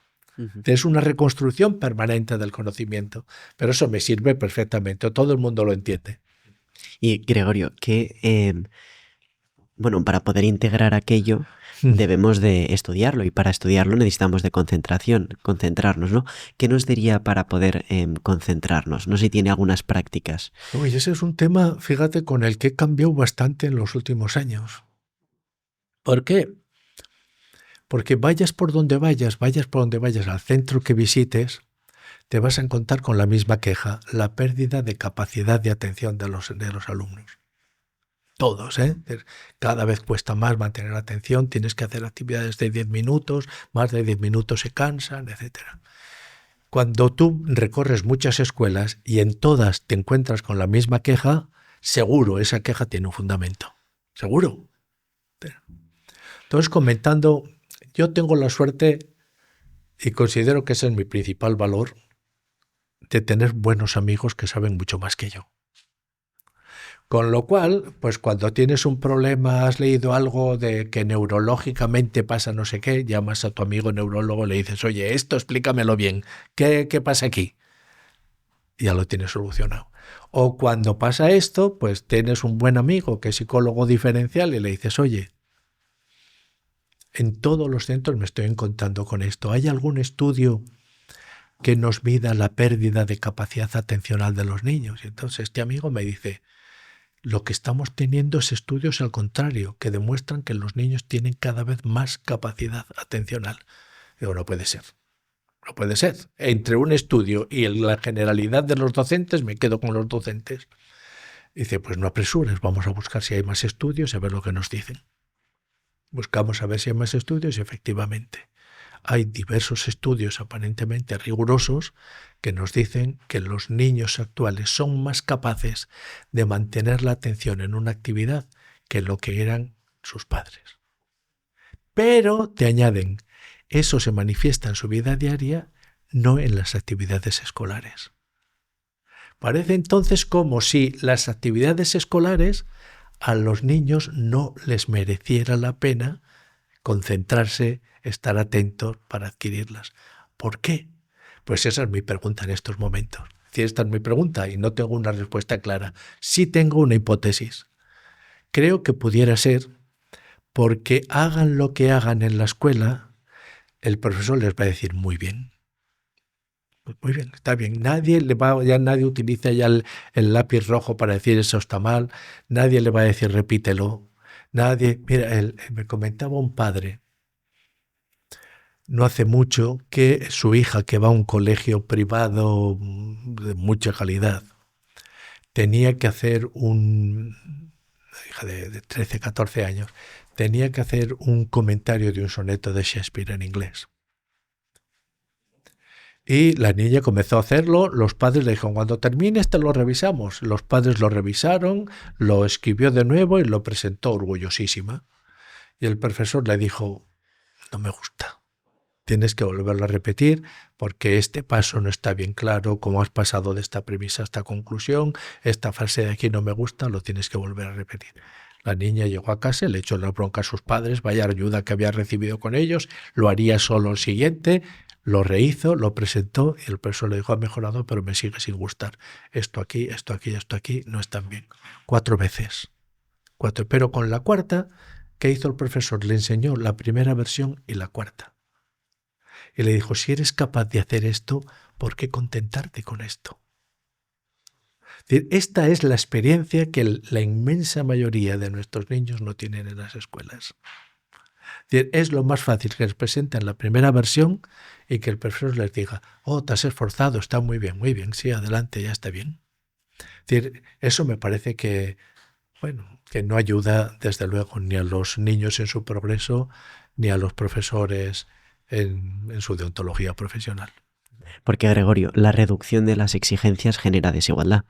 Speaker 1: Es una reconstrucción permanente del conocimiento, pero eso me sirve perfectamente, todo el mundo lo entiende.
Speaker 2: Y Gregorio, para poder integrar aquello debemos de estudiarlo y para estudiarlo necesitamos de concentrarnos, ¿no? ¿Qué nos diría para poder concentrarnos? No sé si tiene algunas prácticas.
Speaker 1: Uy, ese es un tema, fíjate, con el que he cambiado bastante en los últimos años. ¿Por qué? Porque vayas por donde vayas, al centro que visites, te vas a encontrar con la misma queja, la pérdida de capacidad de atención de los alumnos. Todos, ¿eh? Cada vez cuesta más mantener la atención, tienes que hacer actividades de 10 minutos, más de 10 minutos se cansan, etc. Cuando tú recorres muchas escuelas y en todas te encuentras con la misma queja, seguro esa queja tiene un fundamento. Seguro. Entonces, comentando, yo tengo la suerte y considero que ese es mi principal valor, de tener buenos amigos que saben mucho más que yo. Con lo cual, pues cuando tienes un problema, has leído algo de que neurológicamente pasa no sé qué, llamas a tu amigo neurólogo y le dices, oye, esto explícamelo bien, ¿qué pasa aquí? Y ya lo tienes solucionado. O cuando pasa esto, pues tienes un buen amigo que es psicólogo diferencial y le dices, oye, en todos los centros me estoy encontrando con esto. ¿Hay algún estudio que nos mida la pérdida de capacidad atencional de los niños? Y entonces este amigo me dice, lo que estamos teniendo es estudios al contrario, que demuestran que los niños tienen cada vez más capacidad atencional. Digo, no puede ser. No puede ser. Entre un estudio y la generalidad de los docentes, me quedo con los docentes. Dice, pues no apresures, vamos a buscar si hay más estudios y a ver lo que nos dicen. Buscamos a ver si hay más estudios y efectivamente hay diversos estudios aparentemente rigurosos que nos dicen que los niños actuales son más capaces de mantener la atención en una actividad que lo que eran sus padres. Pero te añaden, eso se manifiesta en su vida diaria, no en las actividades escolares. Parece entonces como si las actividades escolares a los niños no les mereciera la pena concentrarse, estar atentos para adquirirlas. ¿Por qué? Pues esa es mi pregunta en estos momentos. Si esta es mi pregunta y no tengo una respuesta clara, sí tengo una hipótesis. Creo que pudiera ser porque hagan lo que hagan en la escuela, el profesor les va a decir muy bien. Pues muy bien, está bien. Nadie utiliza ya el lápiz rojo para decir eso está mal. Nadie le va a decir repítelo. Mira, me comentaba un padre no hace mucho que su hija, que va a un colegio privado de mucha calidad, tenía que hacer una hija de 13, 14 años, tenía que hacer un comentario de un soneto de Shakespeare en inglés. Y la niña comenzó a hacerlo, los padres le dijeron, cuando termines te lo revisamos. Los padres lo revisaron, lo escribió de nuevo y lo presentó orgullosísima. Y el profesor le dijo, no me gusta, tienes que volverlo a repetir porque este paso no está bien claro, cómo has pasado de esta premisa a esta conclusión, esta frase de aquí no me gusta, lo tienes que volver a repetir. La niña llegó a casa, le echó la bronca a sus padres, vaya ayuda que había recibido con ellos, lo haría solo el siguiente. Lo rehizo, lo presentó y el profesor le dijo, ha mejorado, pero me sigue sin gustar. Esto aquí, esto aquí, esto aquí no están bien. 4 veces. 4. Pero con la cuarta, ¿qué hizo el profesor? Le enseñó la primera versión y la cuarta. Y le dijo, si eres capaz de hacer esto, ¿por qué contentarte con esto? Es decir, esta es la experiencia que la inmensa mayoría de nuestros niños no tienen en las escuelas. Es lo más fácil que les presenten la primera versión y que el profesor les diga, oh, te has esforzado, está muy bien, sí, adelante, ya está bien. Es decir, eso me parece que, bueno, que no ayuda desde luego ni a los niños en su progreso, ni a los profesores en su deontología profesional.
Speaker 2: Porque, Gregorio, la reducción de las exigencias genera desigualdad.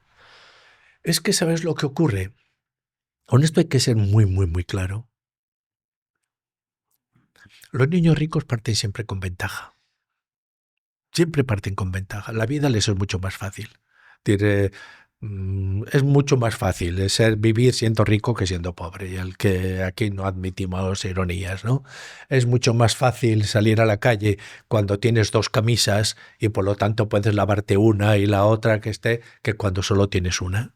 Speaker 1: Es que ¿sabes lo que ocurre? Con esto hay que ser muy claro. Los niños ricos parten siempre con ventaja. Siempre parten con ventaja. La vida les es mucho más fácil. Es mucho más fácil vivir siendo rico que siendo pobre. Y el que aquí no admitimos ironías, ¿no? Es mucho más fácil salir a la calle cuando tienes 2 camisas y por lo tanto puedes lavarte una y la otra que cuando solo tienes una.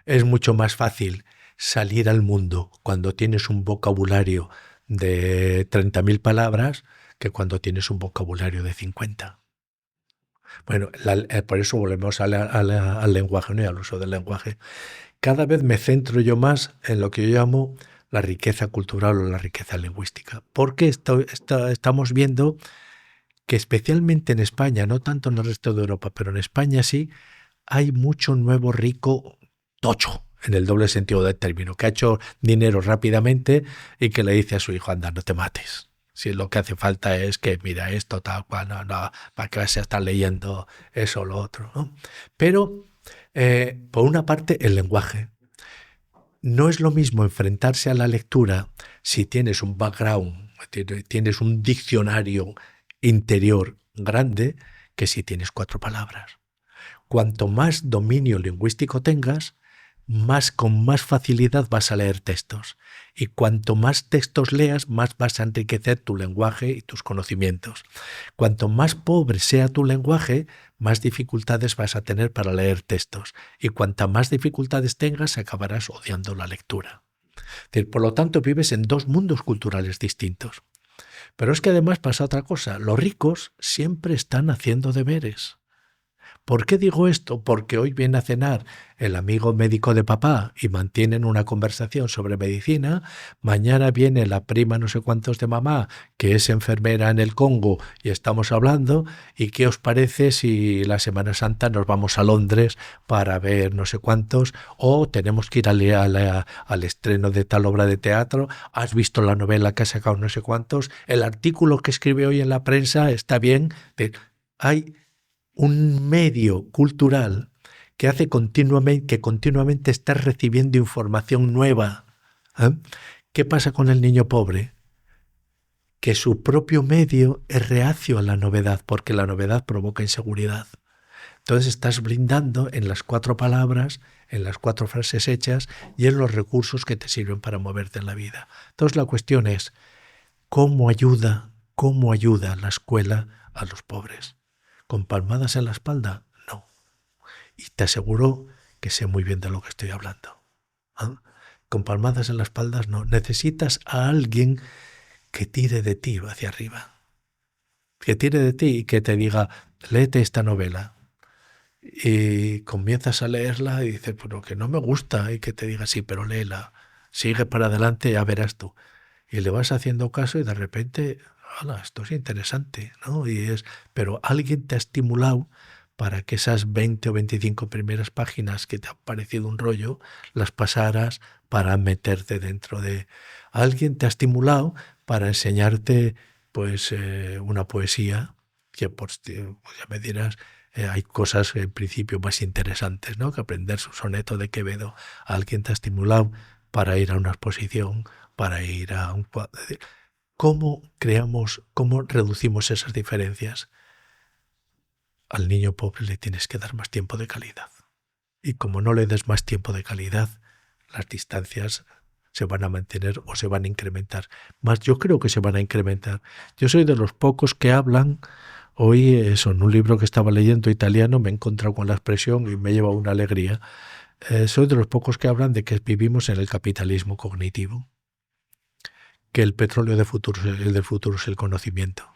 Speaker 1: Es mucho más fácil salir al mundo cuando tienes un vocabulario de 30.000 palabras que cuando tienes un vocabulario de 50. Bueno, por eso volvemos al lenguaje, ¿no? Y al uso del lenguaje. Cada vez me centro yo más en lo que yo llamo la riqueza cultural o la riqueza lingüística, porque estamos viendo que especialmente en España, no tanto en el resto de Europa, pero en España sí, hay mucho nuevo rico tocho, en el doble sentido del término, que ha hecho dinero rápidamente y que le dice a su hijo, anda, no te mates. Si lo que hace falta es que mira esto, tal cual, no, para que vas a estar leyendo eso o lo otro, ¿no? Pero, por una parte, el lenguaje. No es lo mismo enfrentarse a la lectura si tienes un background, tienes un diccionario interior grande, que si tienes 4 palabras. Cuanto más dominio lingüístico tengas, con más facilidad vas a leer textos. Y cuanto más textos leas, más vas a enriquecer tu lenguaje y tus conocimientos. Cuanto más pobre sea tu lenguaje, más dificultades vas a tener para leer textos. Y cuanta más dificultades tengas, acabarás odiando la lectura. Es decir, por lo tanto, vives en 2 mundos culturales distintos. Pero es que además pasa otra cosa. Los ricos siempre están haciendo deberes. ¿Por qué digo esto? Porque hoy viene a cenar el amigo médico de papá y mantienen una conversación sobre medicina. Mañana viene la prima no sé cuántos de mamá, que es enfermera en el Congo, y estamos hablando. ¿Y qué os parece si la Semana Santa nos vamos a Londres para ver no sé cuántos? O tenemos que ir al estreno de tal obra de teatro. ¿Has visto la novela que ha sacado no sé cuántos? El artículo que escribe hoy en la prensa está bien. Hay un medio cultural que hace continuamente estás recibiendo información nueva. ¿Qué pasa con el niño pobre? Que su propio medio es reacio a la novedad, porque la novedad provoca inseguridad. Entonces estás brindando en las 4 palabras, en las 4 frases hechas y en los recursos que te sirven para moverte en la vida. Entonces la cuestión es, ¿cómo ayuda la escuela a los pobres? ¿Con palmadas en la espalda? No. Y te aseguro que sé muy bien de lo que estoy hablando. Con palmadas en la espalda no. Necesitas a alguien que tire de ti hacia arriba. Que tire de ti y que te diga, léete esta novela. Y comienzas a leerla y dices, pero que no me gusta. Y que te diga, sí, pero léela. Sigue para adelante, ya verás tú. Y le vas haciendo caso y de repente... ¡Hala! Esto es interesante, ¿no? Pero alguien te ha estimulado para que esas 20 o 25 primeras páginas que te han parecido un rollo, las pasaras para meterte dentro de... Alguien te ha estimulado para enseñarte pues una poesía que pues, ya me dirás, hay cosas en principio más interesantes, ¿no? Que aprender su soneto de Quevedo. Alguien te ha estimulado para ir a una exposición, para ir a un cuadro. ¿Cómo reducimos esas diferencias? Al niño pobre le tienes que dar más tiempo de calidad. Y como no le des más tiempo de calidad, las distancias se van a mantener o se van a incrementar. Más yo creo que se van a incrementar. Yo soy de los pocos que hablan. Hoy, en un libro que estaba leyendo italiano, me he encontrado con la expresión y me lleva una alegría. Soy de los pocos que hablan de que vivimos en el capitalismo cognitivo, que el petróleo del futuro es el conocimiento,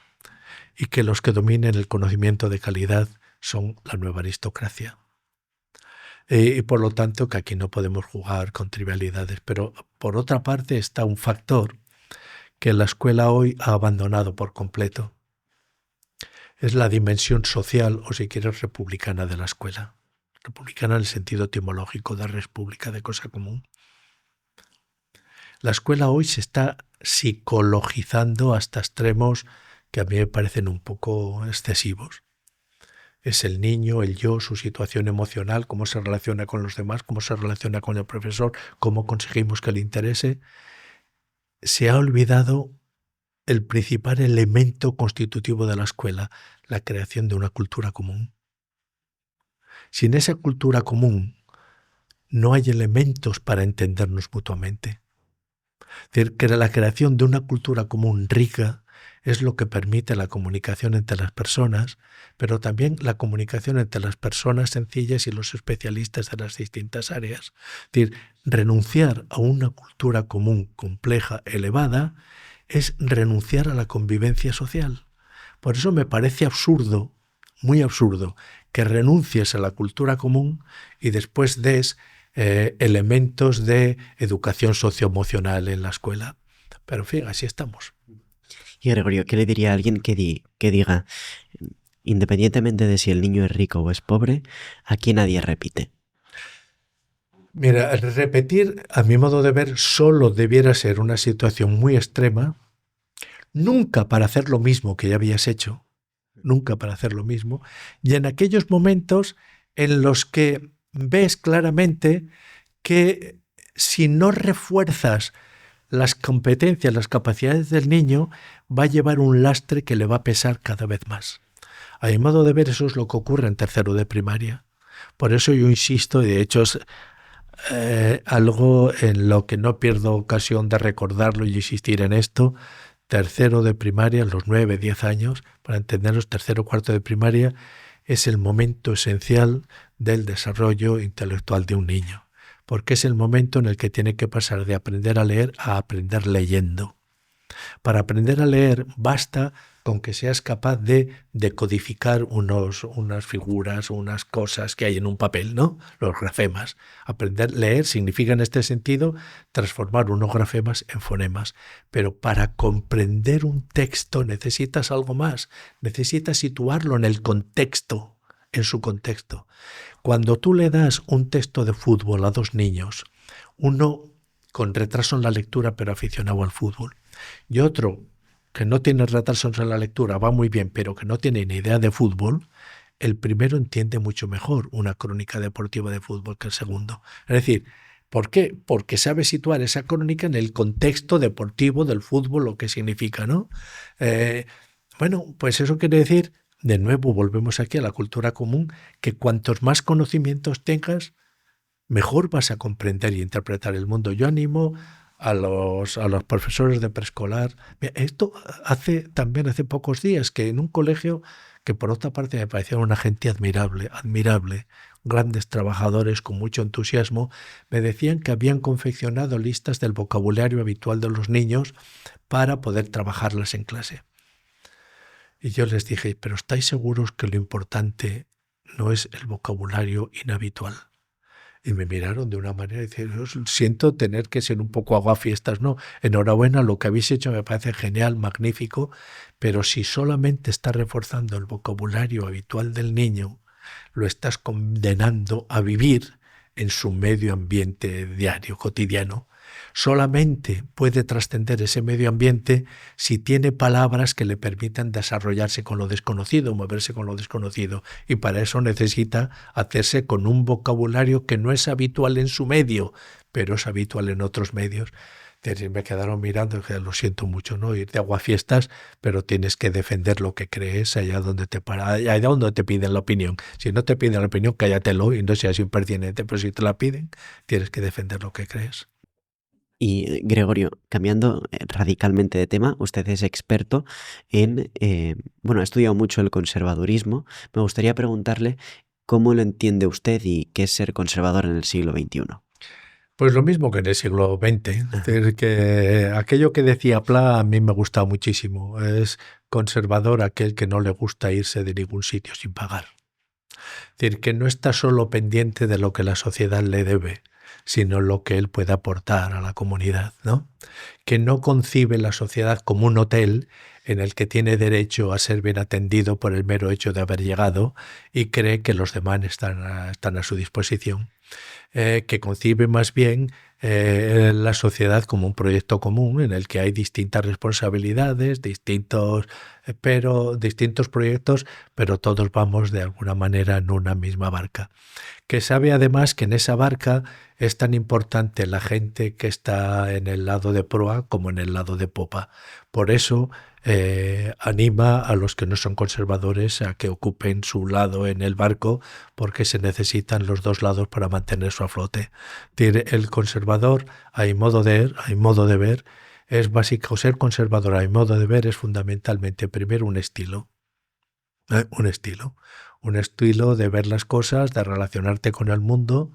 Speaker 1: y que los que dominen el conocimiento de calidad son la nueva aristocracia. Y por lo tanto que aquí no podemos jugar con trivialidades. Pero por otra parte está un factor que la escuela hoy ha abandonado por completo. Es la dimensión social, o si quieres, republicana de la escuela. Republicana en el sentido etimológico de república, de cosa común. La escuela hoy se está psicologizando hasta extremos que a mí me parecen un poco excesivos. Es el niño, el yo, su situación emocional, cómo se relaciona con los demás, cómo se relaciona con el profesor, cómo conseguimos que le interese. Se ha olvidado el principal elemento constitutivo de la escuela, la creación de una cultura común. Sin esa cultura común no hay elementos para entendernos mutuamente. Es decir, que la creación de una cultura común rica es lo que permite la comunicación entre las personas, pero también la comunicación entre las personas sencillas y los especialistas de las distintas áreas. Es decir, renunciar a una cultura común compleja, elevada, es renunciar a la convivencia social. Por eso me parece absurdo, muy absurdo, que renuncies a la cultura común y después des elementos de educación socioemocional en la escuela. Pero en fin, así estamos.
Speaker 2: Y Gregorio, ¿qué le diría a alguien que diga, independientemente de si el niño es rico o es pobre, aquí nadie repite?
Speaker 1: Mira, repetir, a mi modo de ver, solo debiera ser una situación muy extrema, nunca para hacer lo mismo que ya habías hecho, nunca para hacer lo mismo, y en aquellos momentos en los que ves claramente que si no refuerzas las competencias, las capacidades del niño, va a llevar un lastre que le va a pesar cada vez más. A mi modo de ver, eso es lo que ocurre en tercero de primaria. Por eso yo insisto, y de hecho es algo en lo que no pierdo ocasión de recordarlo y insistir en esto. Tercero de primaria, los 9, 10 años, para entendernos, tercero, cuarto de primaria, es el momento esencial del desarrollo intelectual de un niño, porque es el momento en el que tiene que pasar de aprender a leer a aprender leyendo. Para aprender a leer basta con que seas capaz de decodificar unas figuras, unas cosas que hay en un papel, ¿no? Los grafemas. Aprender a leer significa en este sentido transformar unos grafemas en fonemas. Pero para comprender un texto necesitas algo más. Necesitas situarlo en el contexto, en su contexto. Cuando tú le das un texto de fútbol a dos niños, uno con retraso en la lectura pero aficionado al fútbol, y otro que no tiene retrasos en la lectura, va muy bien, pero que no tiene ni idea de fútbol, el primero entiende mucho mejor una crónica deportiva de fútbol que el segundo. Es decir, ¿por qué? Porque sabe situar esa crónica en el contexto deportivo del fútbol, lo que significa, ¿no? Bueno, pues eso quiere decir, de nuevo volvemos aquí a la cultura común, que cuantos más conocimientos tengas, mejor vas a comprender y interpretar el mundo. Yo animo a los profesores de preescolar. Esto hace pocos días que en un colegio que por otra parte me parecía una gente admirable, grandes trabajadores con mucho entusiasmo, me decían que habían confeccionado listas del vocabulario habitual de los niños para poder trabajarlas en clase. Y yo les dije, pero ¿estáis seguros que lo importante no es el vocabulario inhabitual? Y me miraron de una manera y dijeron, siento tener que ser un poco aguafiestas. No, enhorabuena, lo que habéis hecho me parece genial, magnífico, pero si solamente estás reforzando el vocabulario habitual del niño, lo estás condenando a vivir en su medio ambiente diario, cotidiano. Solamente puede trascender ese medio ambiente si tiene palabras que le permitan desarrollarse con lo desconocido, moverse con lo desconocido. Y para eso necesita hacerse con un vocabulario que no es habitual en su medio, pero es habitual en otros medios. Me quedaron mirando y dije, lo siento mucho, ¿no? Ir de aguafiestas, pero tienes que defender lo que crees allá donde te piden la opinión. Si no te piden la opinión, cállatelo y no seas impertinente, pero si te la piden, tienes que defender lo que crees.
Speaker 2: Y Gregorio, cambiando radicalmente de tema, usted es experto en, ha estudiado mucho el conservadurismo. Me gustaría preguntarle cómo lo entiende usted y qué es ser conservador en el siglo XXI.
Speaker 1: Pues lo mismo que en el siglo XX. Es decir, que aquello que decía Pla a mí me gusta muchísimo. Es conservador aquel que no le gusta irse de ningún sitio sin pagar. Es decir, que no está solo pendiente de lo que la sociedad le debe, sino lo que él puede aportar a la comunidad, ¿no? Que no concibe la sociedad como un hotel en el que tiene derecho a ser bien atendido por el mero hecho de haber llegado y cree que los demás están a su disposición. Que concibe más bien la sociedad como un proyecto común en el que hay distintas responsabilidades, distintos proyectos, pero todos vamos de alguna manera en una misma barca. Que sabe además que en esa barca es tan importante la gente que está en el lado de proa como en el lado de popa. Por eso anima a los que no son conservadores a que ocupen su lado en el barco, porque se necesitan los dos lados para mantenerse a flote. El conservador, a mi modo de ver, es básico. Ser conservador, a mi modo de ver, es fundamentalmente primero un estilo. Un estilo de ver las cosas, de relacionarte con el mundo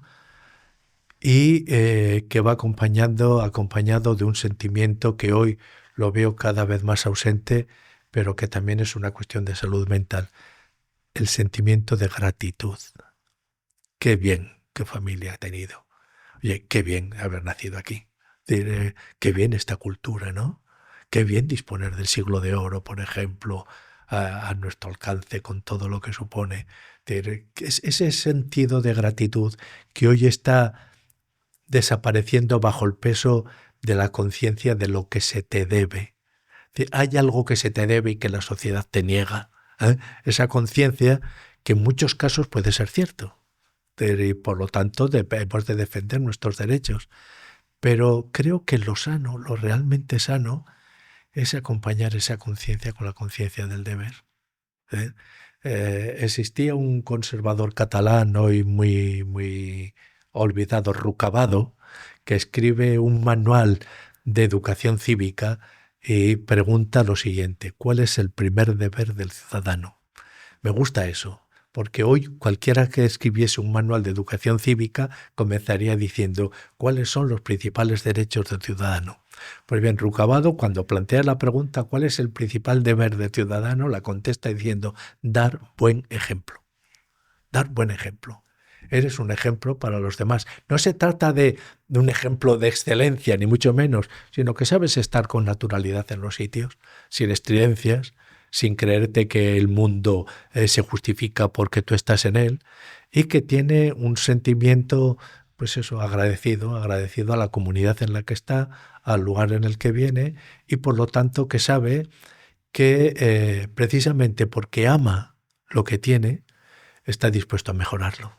Speaker 1: y que va acompañado de un sentimiento que hoy lo veo cada vez más ausente, pero que también es una cuestión de salud mental. El sentimiento de gratitud. Qué bien, qué familia he tenido. Oye, qué bien haber nacido aquí. Qué bien esta cultura, ¿no? Qué bien disponer del siglo de oro, por ejemplo, a nuestro alcance con todo lo que supone. Es ese sentido de gratitud que hoy está desapareciendo bajo el peso de la conciencia de lo que se te debe. Hay algo que se te debe y que la sociedad te niega. Esa conciencia que en muchos casos puede ser cierto. Y por lo tanto debemos de defender nuestros derechos. Pero creo que lo sano, lo realmente sano, es acompañar esa conciencia con la conciencia del deber. Existía un conservador catalán hoy muy olvidado, Rucabado, que escribe un manual de educación cívica y pregunta lo siguiente: ¿cuál es el primer deber del ciudadano? Me gusta eso, porque hoy cualquiera que escribiese un manual de educación cívica comenzaría diciendo ¿cuáles son los principales derechos del ciudadano? Pues bien, Rucabado, cuando plantea la pregunta ¿cuál es el principal deber del ciudadano?, la contesta diciendo dar buen ejemplo. Dar buen ejemplo. Eres un ejemplo para los demás. No se trata de un ejemplo de excelencia, ni mucho menos, sino que sabes estar con naturalidad en los sitios, sin estridencias, sin creerte que el mundo se justifica porque tú estás en él, y que tiene un sentimiento, pues eso, agradecido a la comunidad en la que está, al lugar en el que viene, y por lo tanto que sabe que precisamente porque ama lo que tiene, está dispuesto a mejorarlo.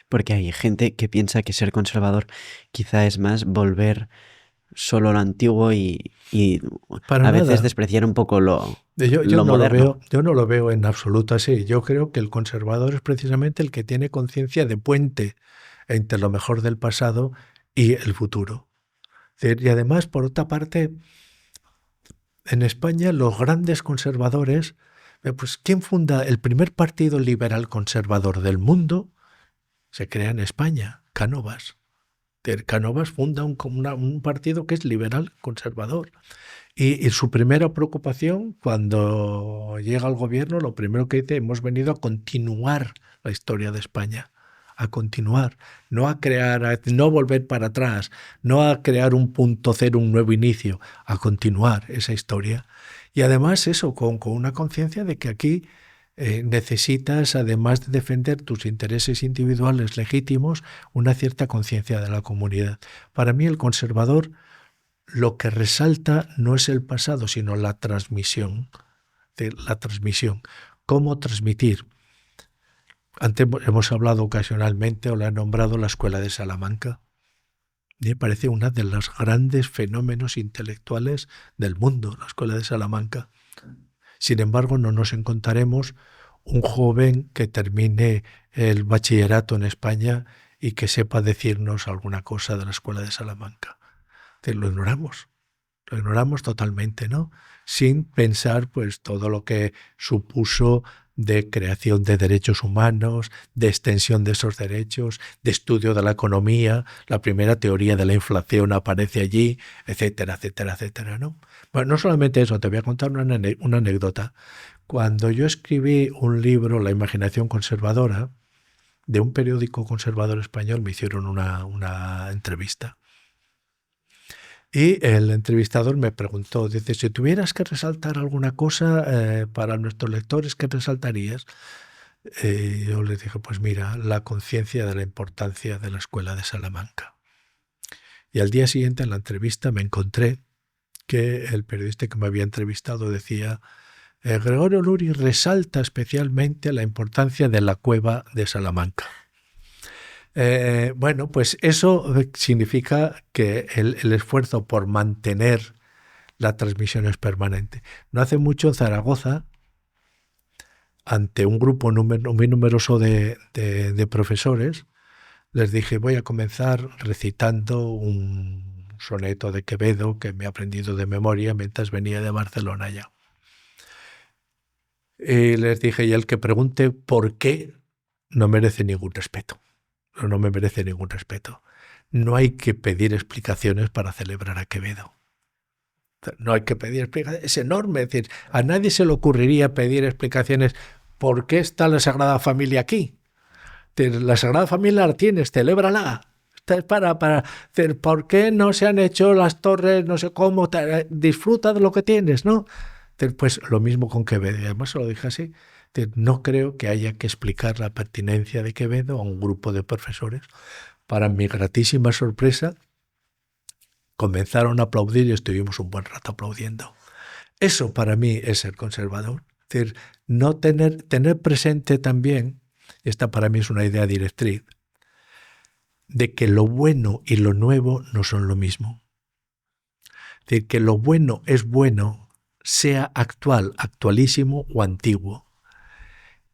Speaker 2: Porque hay gente que piensa que ser conservador quizá es más volver solo lo antiguo y a veces despreciar un poco lo moderno.
Speaker 1: Yo no lo veo en absoluto así. Yo creo que el conservador es precisamente el que tiene conciencia de puente entre lo mejor del pasado y el futuro. Y además, por otra parte, en España los grandes conservadores, pues ¿quién funda el primer partido liberal conservador del mundo? Se crea en España, Cánovas. Cánovas funda un partido que es liberal conservador. Y su primera preocupación cuando llega al gobierno, lo primero que dice: hemos venido a continuar la historia de España. A continuar, no a crear, no volver para atrás, no a crear un punto cero, un nuevo inicio, a continuar esa historia. Y además eso, con una conciencia de que aquí necesitas, además de defender tus intereses individuales legítimos, una cierta conciencia de la comunidad. Para mí el conservador lo que resalta no es el pasado, sino la transmisión. La transmisión. ¿Cómo transmitir? Antes hemos hablado ocasionalmente, o la he nombrado, la Escuela de Salamanca. Me parece uno de los grandes fenómenos intelectuales del mundo, la Escuela de Salamanca. Sin embargo, no nos encontraremos un joven que termine el bachillerato en España y que sepa decirnos alguna cosa de la Escuela de Salamanca. Lo ignoramos totalmente, ¿no? Sin pensar pues todo lo que supuso de creación de derechos humanos, de extensión de esos derechos, de estudio de la economía, la primera teoría de la inflación aparece allí, etcétera, etcétera, etcétera, ¿no? Bueno, no solamente eso, te voy a contar una anécdota. Cuando yo escribí un libro, La imaginación conservadora, de un periódico conservador español, me hicieron una entrevista. Y el entrevistador me preguntó, dice, si tuvieras que resaltar alguna cosa para nuestros lectores, ¿qué resaltarías? Yo les dije, pues mira, la conciencia de la importancia de la Escuela de Salamanca. Y al día siguiente en la entrevista me encontré que el periodista que me había entrevistado decía, Gregorio Luri resalta especialmente la importancia de la cueva de Salamanca. Bueno, pues eso significa que el esfuerzo por mantener la transmisión es permanente. No hace mucho en Zaragoza, ante un grupo muy numeroso de profesores, les dije, voy a comenzar recitando un soneto de Quevedo que me he aprendido de memoria mientras venía de Barcelona ya. Y les dije, y el que pregunte por qué, no merece ningún respeto. No me merece ningún respeto. No hay que pedir explicaciones para celebrar a Quevedo. No hay que pedir explicaciones. Es enorme. Es decir, a nadie se le ocurriría pedir explicaciones por qué está la Sagrada Familia aquí. La Sagrada Familia la tienes, celébrala. Es para decir, ¿por qué no se han hecho las torres? No sé cómo. Disfruta de lo que tienes, ¿no? Pues lo mismo con Quevedo. Y además se lo dije así. No creo que haya que explicar la pertinencia de Quevedo a un grupo de profesores. Para mi gratísima sorpresa, comenzaron a aplaudir y estuvimos un buen rato aplaudiendo. Eso para mí es ser conservador. Es decir, no tener presente también, esta para mí es una idea directriz, de que lo bueno y lo nuevo no son lo mismo. Es decir, que lo bueno es bueno, sea actual, actualísimo o antiguo.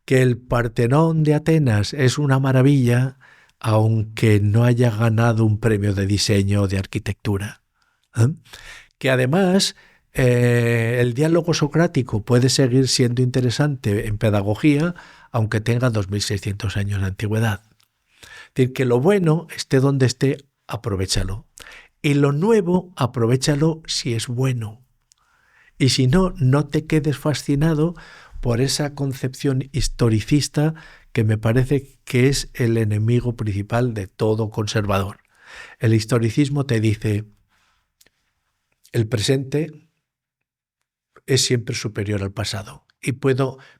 Speaker 1: Que el Partenón de Atenas es una maravilla, aunque no haya ganado un premio de diseño o de arquitectura. Que además el diálogo socrático puede seguir siendo interesante en pedagogía, aunque tenga 2600 años de antigüedad. Es decir, que lo bueno, esté donde esté, aprovéchalo. Y lo nuevo, aprovéchalo si es bueno. Y si no, no te quedes fascinado por esa concepción historicista que me parece que es el enemigo principal de todo conservador. El historicismo te dice, el presente es siempre superior al pasado y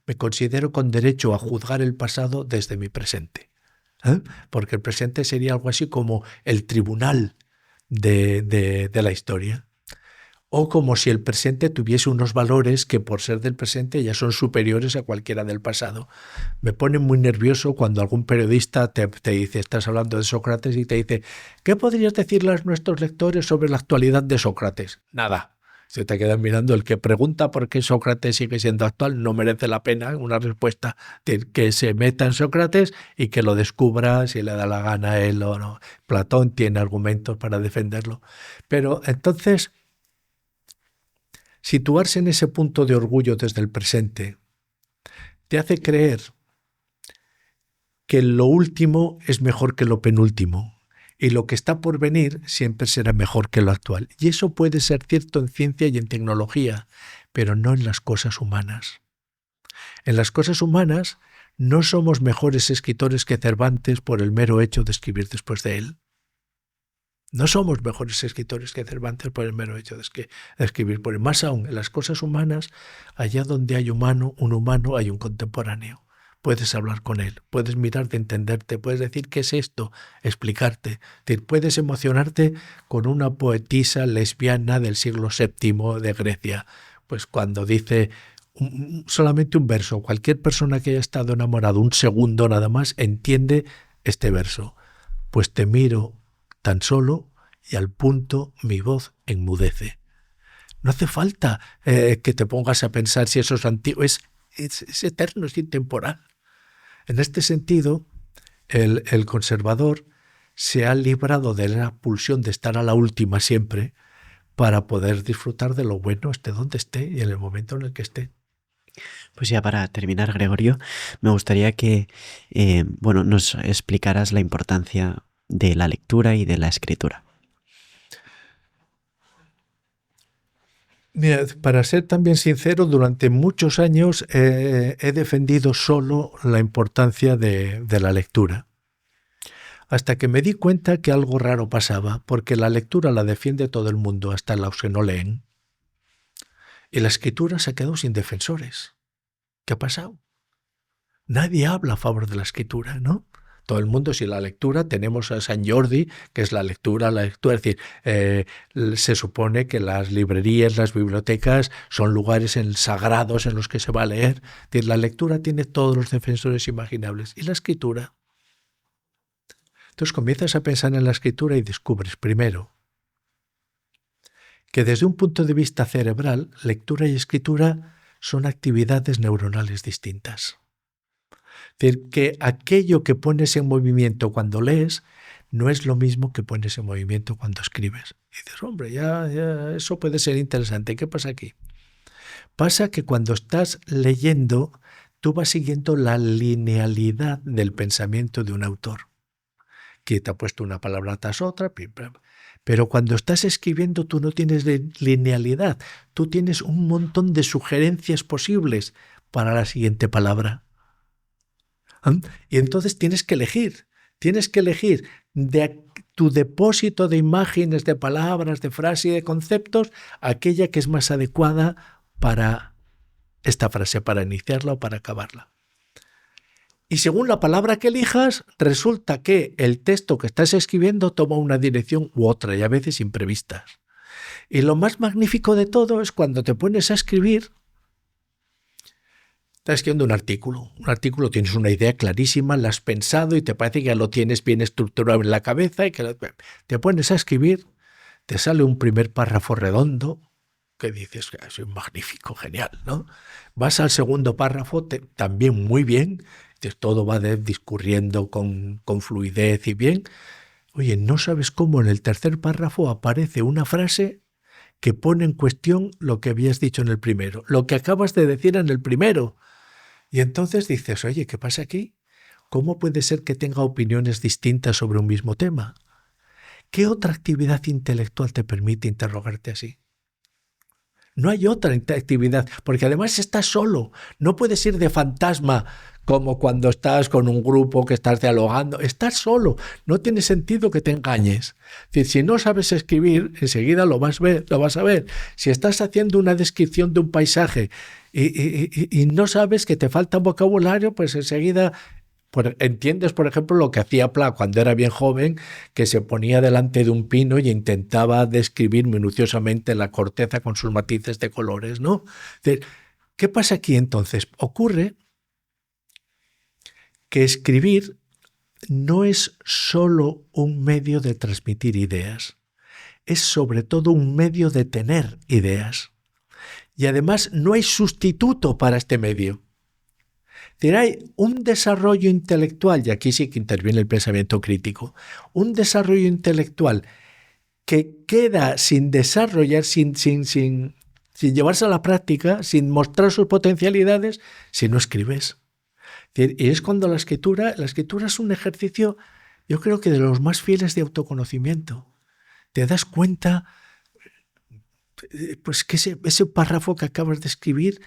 Speaker 1: me considero con derecho a juzgar el pasado desde mi presente. Porque el presente sería algo así como el tribunal de la historia. O como si el presente tuviese unos valores que por ser del presente ya son superiores a cualquiera del pasado. Me pone muy nervioso cuando algún periodista te dice, estás hablando de Sócrates y te dice, ¿qué podrías decirle a nuestros lectores sobre la actualidad de Sócrates? Nada. Se te quedan mirando. El que pregunta por qué Sócrates sigue siendo actual no merece la pena una respuesta que se meta en Sócrates y que lo descubra si le da la gana a él o no. Platón tiene argumentos para defenderlo. Pero entonces, situarse en ese punto de orgullo desde el presente te hace creer que lo último es mejor que lo penúltimo y lo que está por venir siempre será mejor que lo actual. Y eso puede ser cierto en ciencia y en tecnología, pero no en las cosas humanas. En las cosas humanas no somos mejores escritores que Cervantes por el mero hecho de escribir después de él. No somos mejores escritores que Cervantes por el mero hecho de escribir. Por más aún, en las cosas humanas, allá donde hay un humano, hay un contemporáneo. Puedes hablar con él, puedes mirarte, entenderte, puedes decir qué es esto, explicarte. Puedes emocionarte con una poetisa lesbiana del siglo VII de Grecia. Pues cuando dice solamente un verso, cualquier persona que haya estado enamorado un segundo nada más entiende este verso. Pues te miro tan solo y al punto mi voz enmudece. No hace falta que te pongas a pensar si eso es antiguo, es eterno, es intemporal. En este sentido, el conservador se ha librado de la pulsión de estar a la última siempre para poder disfrutar de lo bueno, esté donde esté y en el momento en el que esté.
Speaker 2: Pues ya para terminar, Gregorio, me gustaría que nos explicaras la importancia de la lectura y de la escritura.
Speaker 1: Mira, para ser también sincero, durante muchos años he defendido solo la importancia de la lectura. Hasta que me di cuenta que algo raro pasaba, porque la lectura la defiende todo el mundo, hasta los que no leen. Y la escritura se quedó sin defensores. ¿Qué ha pasado? Nadie habla a favor de la escritura, ¿no? Todo el mundo, si la lectura, tenemos a Sant Jordi, que es la lectura, es decir, se supone que las librerías, las bibliotecas son lugares sagrados en los que se va a leer. Es decir, la lectura tiene todos los defensores imaginables. ¿Y la escritura? Entonces comienzas a pensar en la escritura y descubres, primero, que desde un punto de vista cerebral, lectura y escritura son actividades neuronales distintas. Es decir, que aquello que pones en movimiento cuando lees no es lo mismo que pones en movimiento cuando escribes. Y dices, hombre, ya eso puede ser interesante. ¿Qué pasa aquí? Pasa que cuando estás leyendo, tú vas siguiendo la linealidad del pensamiento de un autor, que te ha puesto una palabra tras otra, pero cuando estás escribiendo tú no tienes linealidad, tú tienes un montón de sugerencias posibles para la siguiente palabra. Y entonces tienes que elegir de tu depósito de imágenes, de palabras, de frases y de conceptos, aquella que es más adecuada para esta frase, para iniciarla o para acabarla. Y según la palabra que elijas, resulta que el texto que estás escribiendo toma una dirección u otra, y a veces imprevistas. Y lo más magnífico de todo es cuando te pones a escribir. Estás escribiendo un artículo, tienes una idea clarísima, la has pensado y te parece que ya lo tienes bien estructurado en la cabeza y que te pones a escribir, te sale un primer párrafo redondo que dices, es magnífico, genial, ¿no? Vas al segundo párrafo, también muy bien, todo va discurriendo con fluidez y bien. Oye, no sabes cómo en el tercer párrafo aparece una frase que pone en cuestión lo que habías dicho en el primero, lo que acabas de decir en el primero. Y entonces dices, oye, ¿qué pasa aquí? ¿Cómo puede ser que tenga opiniones distintas sobre un mismo tema? ¿Qué otra actividad intelectual te permite interrogarte así? No hay otra actividad, porque además estás solo. No puedes ir de fantasma como cuando estás con un grupo que estás dialogando. Estás solo. No tiene sentido que te engañes. Es decir, si no sabes escribir, enseguida lo vas a ver. Si estás haciendo una descripción de un paisaje y no sabes que te falta vocabulario, pues enseguida entiendes, por ejemplo, lo que hacía Pla cuando era bien joven, que se ponía delante de un pino y intentaba describir minuciosamente la corteza con sus matices de colores, ¿no? ¿Qué pasa aquí entonces? Ocurre que escribir no es solo un medio de transmitir ideas, es sobre todo un medio de tener ideas. Y además no hay sustituto para este medio. Es decir, hay un desarrollo intelectual, y aquí sí que interviene el pensamiento crítico, un desarrollo intelectual que queda sin desarrollar, sin llevarse a la práctica, sin mostrar sus potencialidades, si no escribes. Y es cuando la escritura es un ejercicio, yo creo que de los más fieles de autoconocimiento. Te das cuenta pues que ese párrafo que acabas de escribir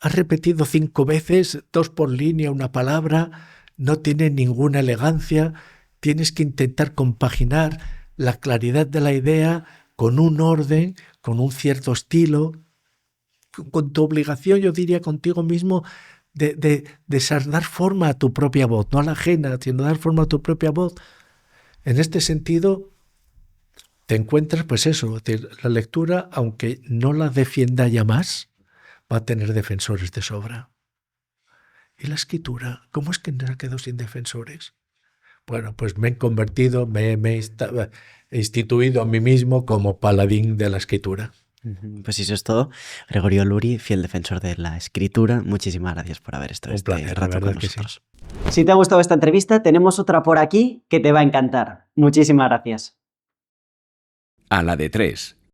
Speaker 1: has repetido 5 veces, 2 por línea, una palabra, no tiene ninguna elegancia, tienes que intentar compaginar la claridad de la idea con un orden, con un cierto estilo, con tu obligación, yo diría, contigo mismo, de dar forma a tu propia voz, no a la ajena, sino dar forma a tu propia voz. En este sentido, te encuentras, pues eso, es decir, la lectura, aunque no la defienda ya más, va a tener defensores de sobra. ¿Y la escritura? ¿Cómo es que no se quedó sin defensores? Bueno, pues me he convertido, me he instituido a mí mismo como paladín de la escritura.
Speaker 2: Pues eso es todo. Gregorio Luri, fiel defensor de la escritura, muchísimas gracias por haber estado
Speaker 1: Un placer,
Speaker 2: rato
Speaker 1: la verdad
Speaker 2: con
Speaker 1: que sí.
Speaker 2: nosotros. Si te ha gustado esta entrevista, tenemos otra por aquí que te va a encantar. Muchísimas gracias.
Speaker 3: A la de 3.